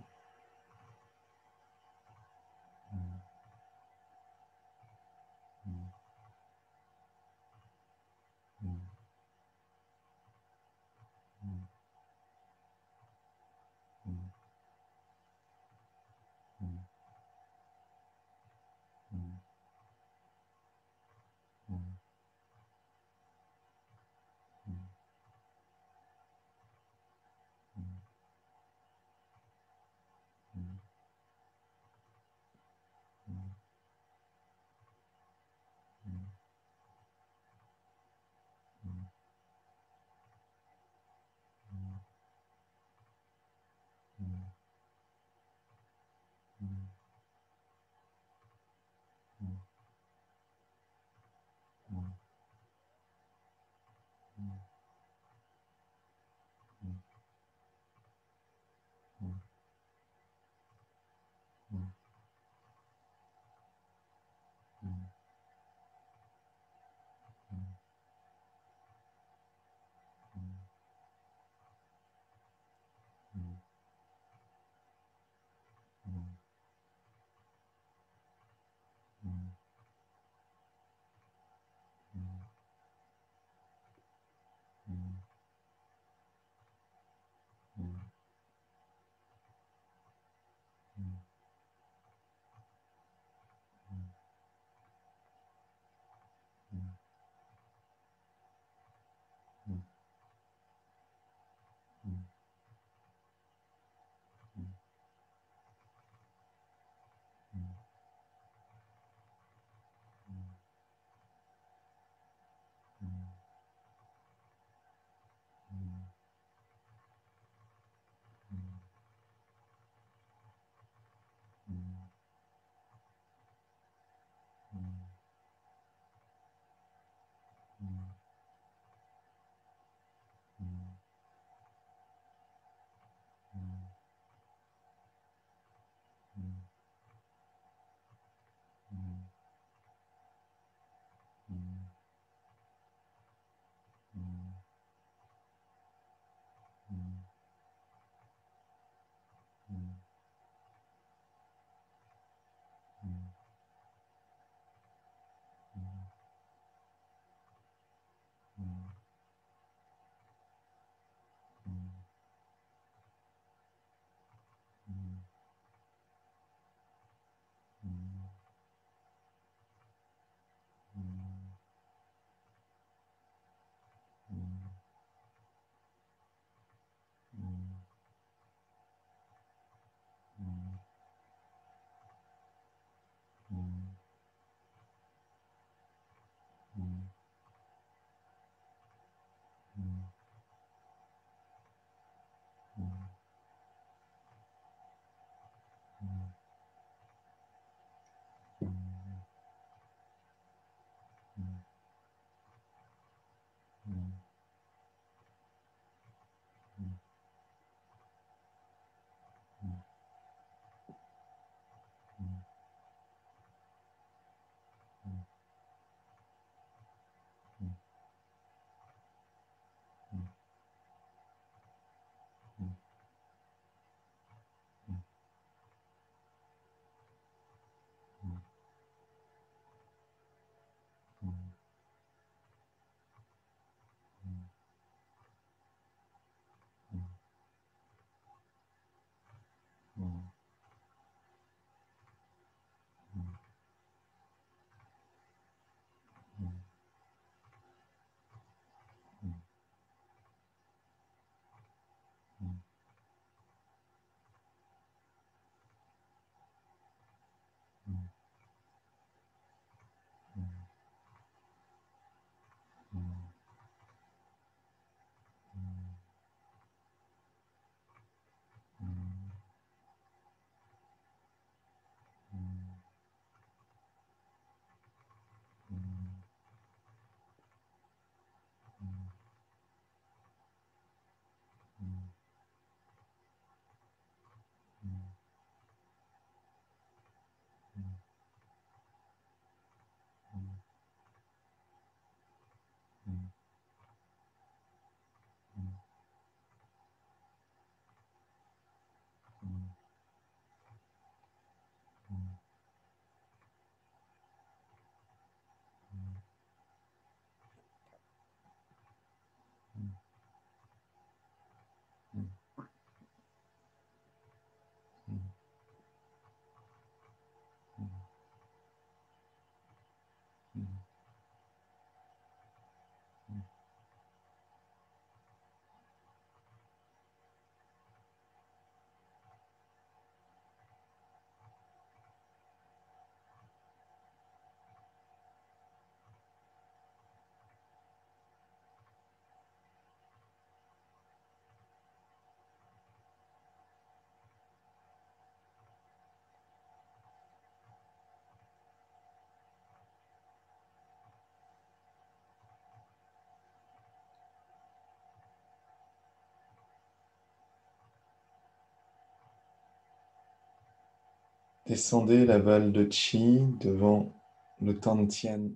Descendez la balle de Qi devant le Tantien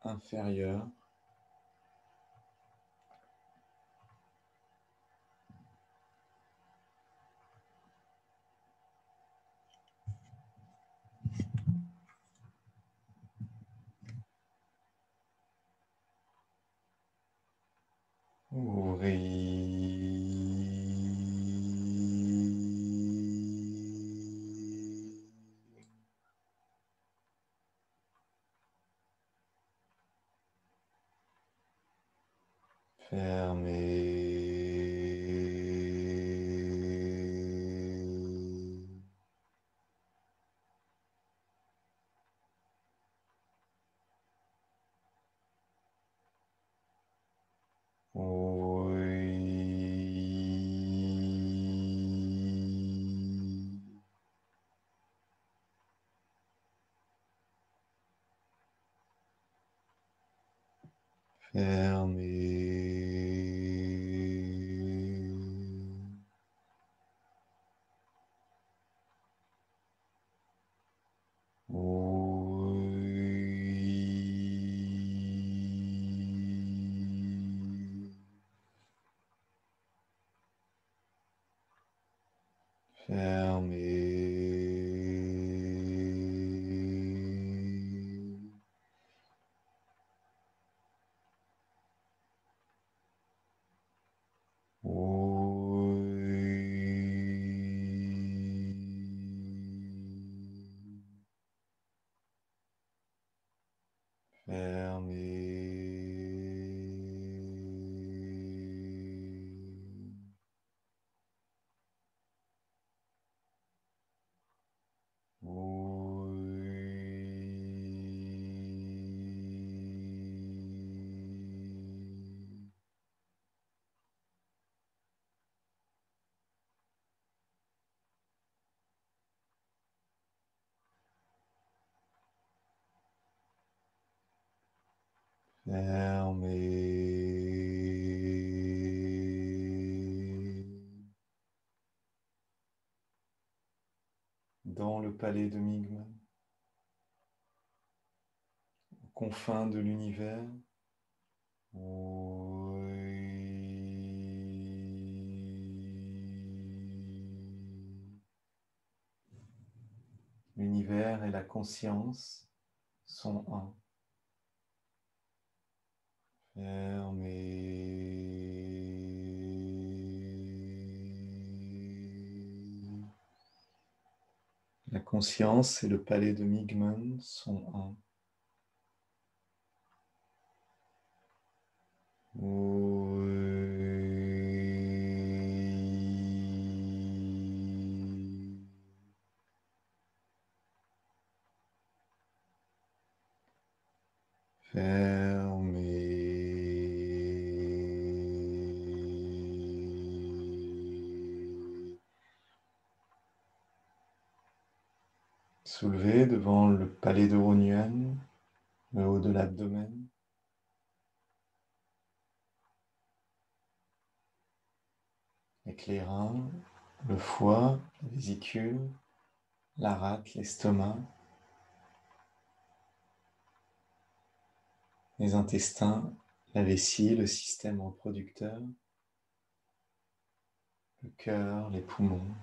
inférieur. Fermez. Fermez. Fermez. Fermez. Fermez. Dans le palais de Migman, aux confins de l'univers, l'univers et la conscience sont un. Fermez. La conscience et le palais de Migman sont un. Fermez. Soulevez devant le palais de Rongyuan, le haut de l'abdomen. Avec les reins, le foie, la vésicule, la rate, l'estomac, les intestins, la vessie, le système reproducteur, le cœur, les poumons.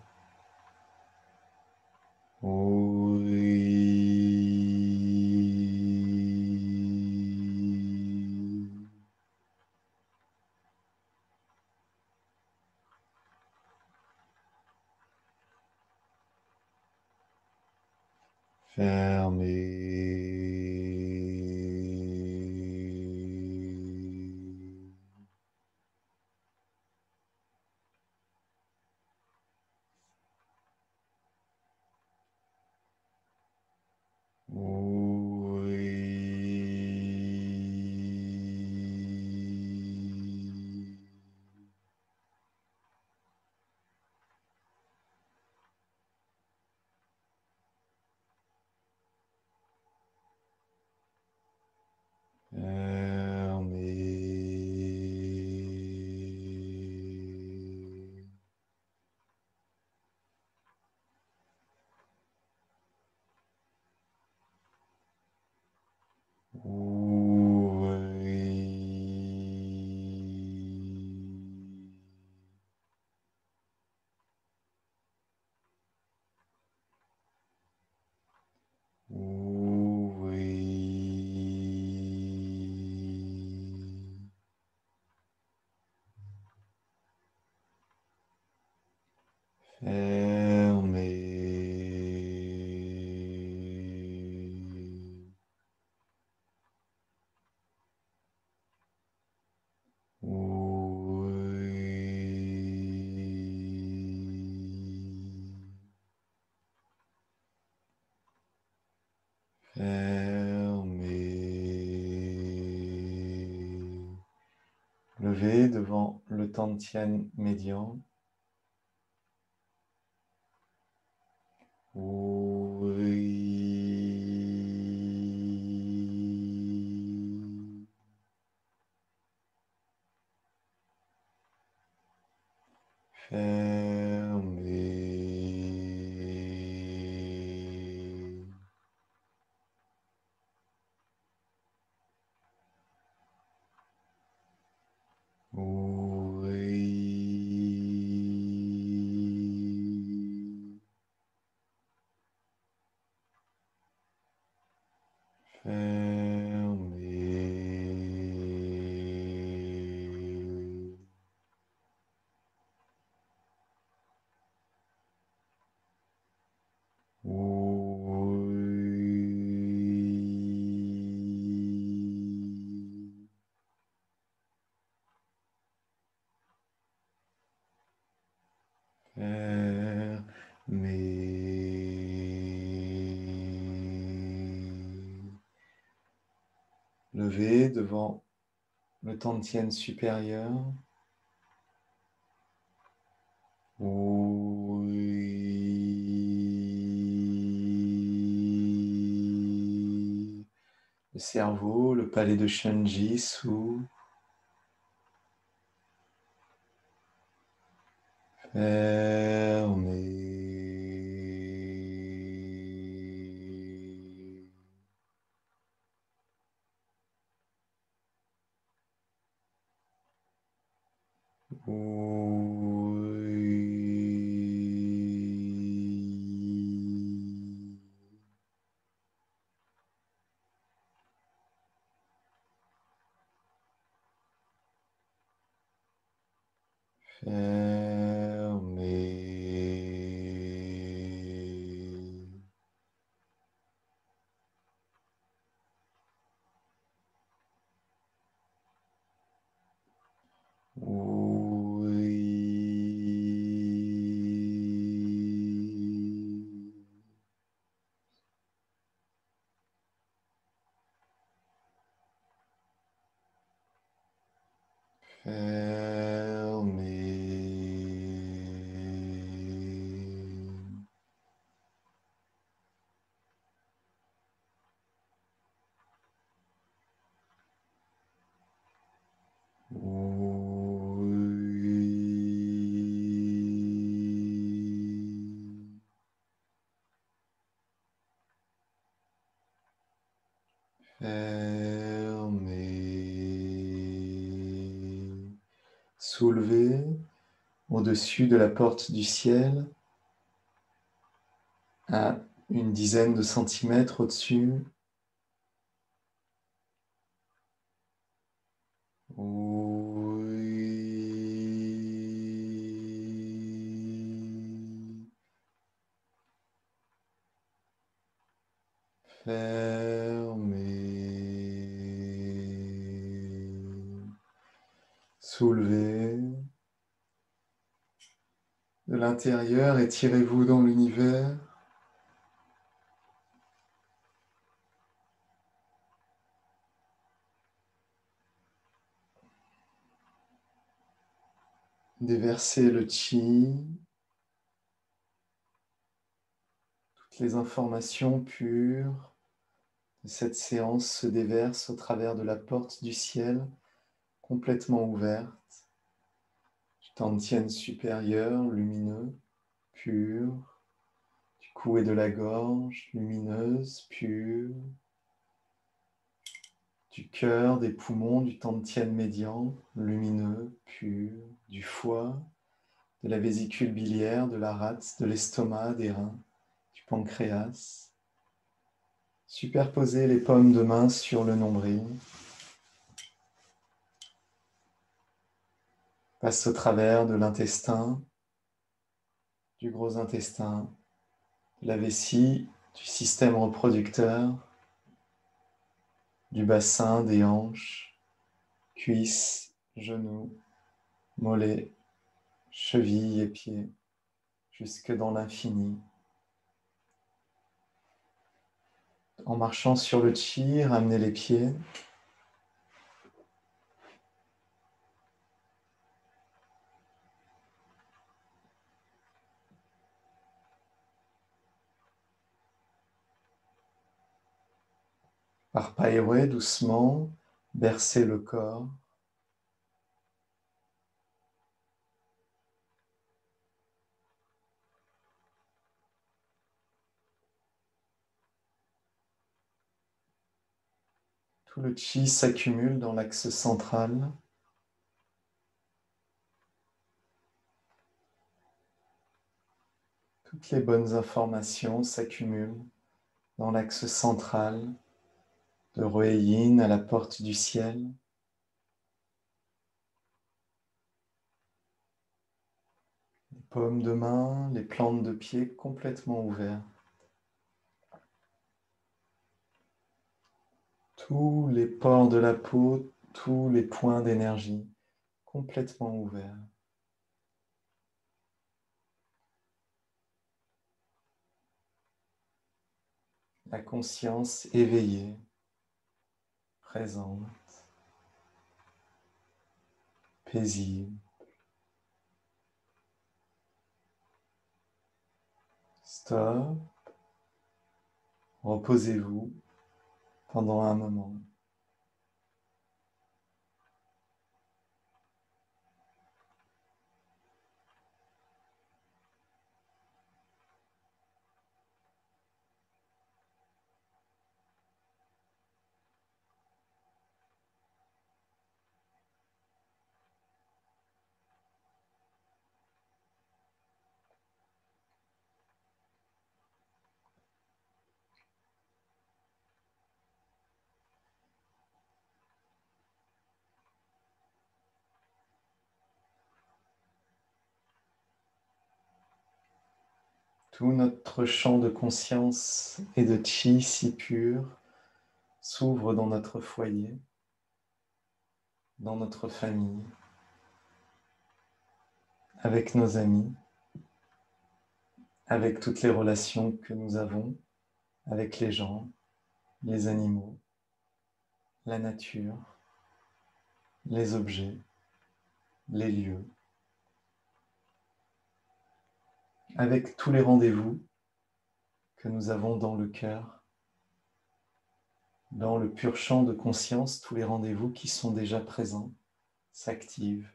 Fermez. Fermez. Fermez. Levez devant le Tantien médian. Fermez. Fermez. Levez devant le Tantien supérieur. Le cerveau, le palais de Shenji s'ouvre. Fermez. Fermez. Fermez. Fermez. Soulevez au-dessus de la porte du ciel, à une dizaine de centimètres au-dessus. Fermez. Soulevez. De l'intérieur, étirez-vous dans l'univers. Déversez le chi. Toutes les informations pures de cette séance se déversent au travers de la porte du ciel, complètement ouverte. Du Tantien supérieur, lumineux, pur. Du cou et de la gorge, lumineuse, pure. Du cœur, des poumons, du Tantien médian, lumineux, pur. Du foie, de la vésicule biliaire, de la rate, de l'estomac, des reins, du pancréas. Superposez les paumes de main sur le nombril. Passe au travers de l'intestin, du gros intestin, de la vessie, du système reproducteur, du bassin, des hanches, cuisses, genoux, mollets, chevilles et pieds, jusque dans l'infini. En marchant sur le chi, ramenez les pieds. Par Païwe, doucement, bercez le corps. Tout le chi s'accumule dans l'axe central. Toutes les bonnes informations s'accumulent dans l'axe central de Rueyin à la porte du ciel. Les paumes de main, les plantes de pied complètement ouvertes. Tous les pores de la peau, tous les points d'énergie complètement ouverts. La conscience éveillée, présente, paisible. Stop. Reposez-vous pendant un moment. Tout notre champ de conscience et de chi si pur s'ouvre dans notre foyer, dans notre famille, avec nos amis, avec toutes les relations que nous avons avec les gens, les animaux, la nature, les objets, les lieux, avec tous les rendez-vous que nous avons dans le cœur, dans le pur champ de conscience, tous les rendez-vous qui sont déjà présents, s'activent.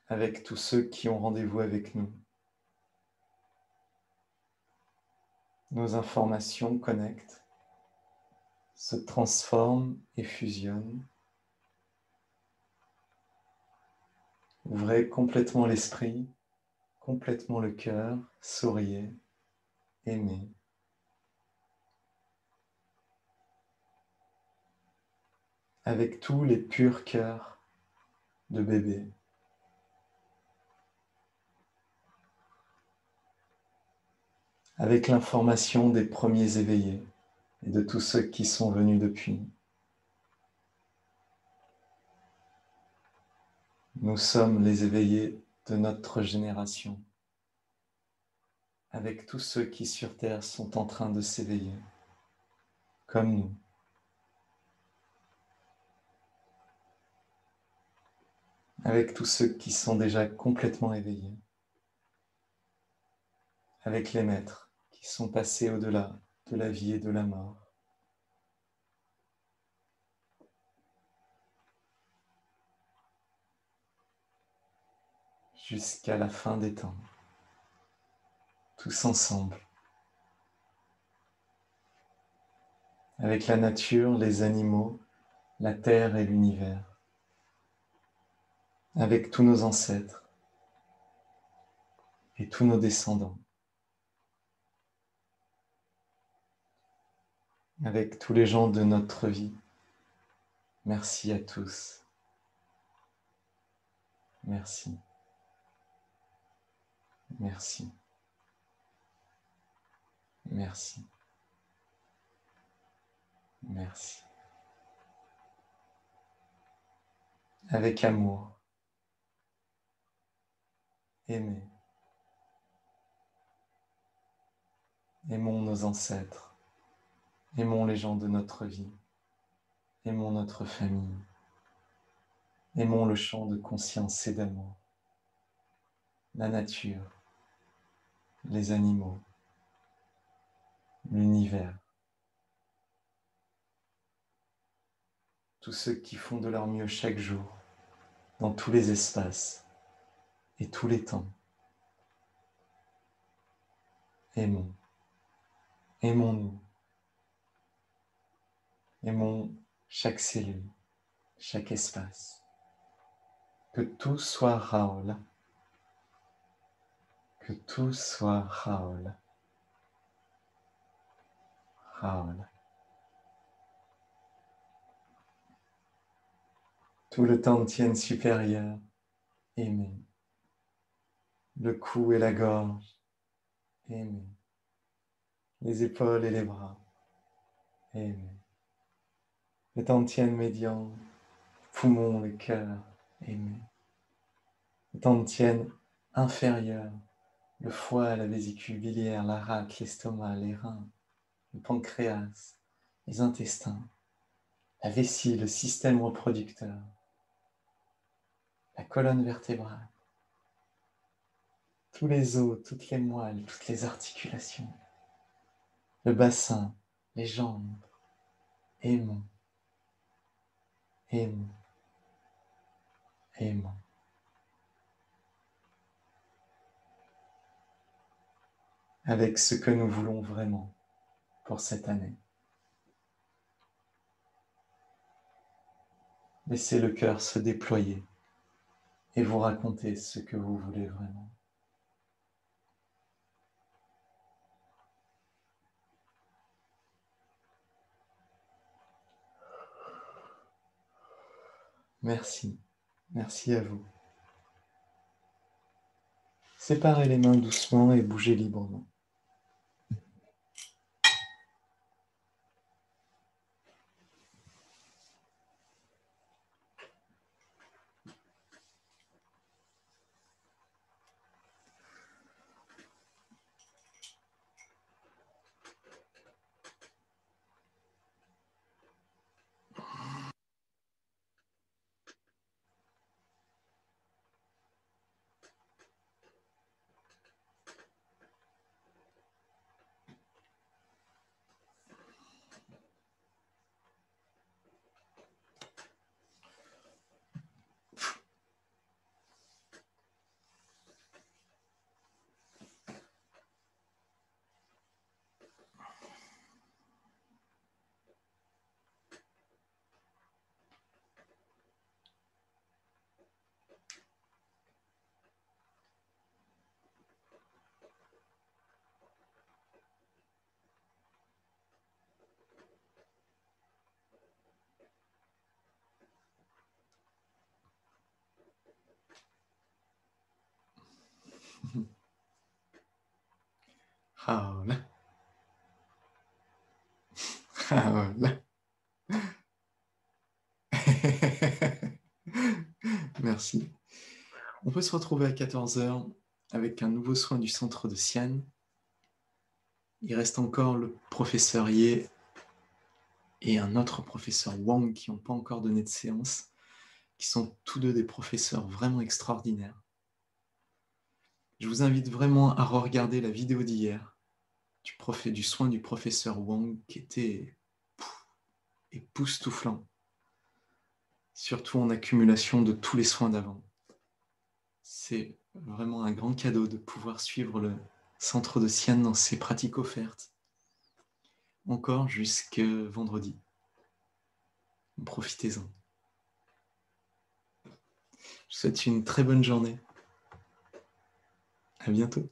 Avec tous ceux qui ont rendez-vous avec nous. Nos informations connectent, se transforment et fusionnent. Ouvrez complètement l'esprit, complètement le cœur, souriez, aimez. Avec tous les purs cœurs de bébé. Avec l'information des premiers éveillés et de tous ceux qui sont venus depuis. Nous sommes les éveillés de notre génération, avec tous ceux qui sur Terre sont en train de s'éveiller, comme nous. Avec tous ceux qui sont déjà complètement éveillés, avec les maîtres qui sont passés au-delà de la vie et de la mort. Jusqu'à la fin des temps, tous ensemble, avec la nature, les animaux, la terre et l'univers, avec tous nos ancêtres et tous nos descendants, avec tous les gens de notre vie. Merci à tous. Merci. Merci. Merci. Merci. Avec amour, aimez. Aimons nos ancêtres. Aimons les gens de notre vie. Aimons notre famille. Aimons le champ de conscience et d'amour. La nature, les animaux, l'univers. Tous ceux qui font de leur mieux chaque jour, dans tous les espaces et tous les temps. Aimons. Aimons-nous. Aimons chaque cellule, chaque espace. Que tout soit Raoul. Que tout soit Raoul. Raoul. Tout le Tantien supérieur, aimez. Le cou et la gorge, aimez. Les épaules et les bras, aimez. Le Tantien médian, poumon, le cœur, aimez. Le Tantien inférieur, le foie, la vésicule biliaire, la rate, l'estomac, les reins, le pancréas, les intestins, la vessie, le système reproducteur, la colonne vertébrale, tous les os, toutes les moelles, toutes les articulations, le bassin, les jambes, aimons, aimons, aimons. Avec ce que nous voulons vraiment pour cette année. Laissez le cœur se déployer et vous raconter ce que vous voulez vraiment. Merci, merci à vous. Séparez les mains doucement et bougez librement. Raoul. Raoul. Merci. On peut se retrouver à 14 h avec un nouveau soin du centre de Xi'an. Il reste encore le professeur Ye et un autre professeur Wang qui n'ont pas encore donné de séance, qui sont tous deux des professeurs vraiment extraordinaires. Je vous invite vraiment à re-regarder la vidéo d'hier du soin du professeur Wang qui était époustouflant, surtout en accumulation de tous les soins d'avant. C'est vraiment un grand cadeau de pouvoir suivre le centre de Xi'an dans ses pratiques offertes, encore jusque vendredi. Profitez-en. Je vous souhaite une très bonne journée. À bientôt.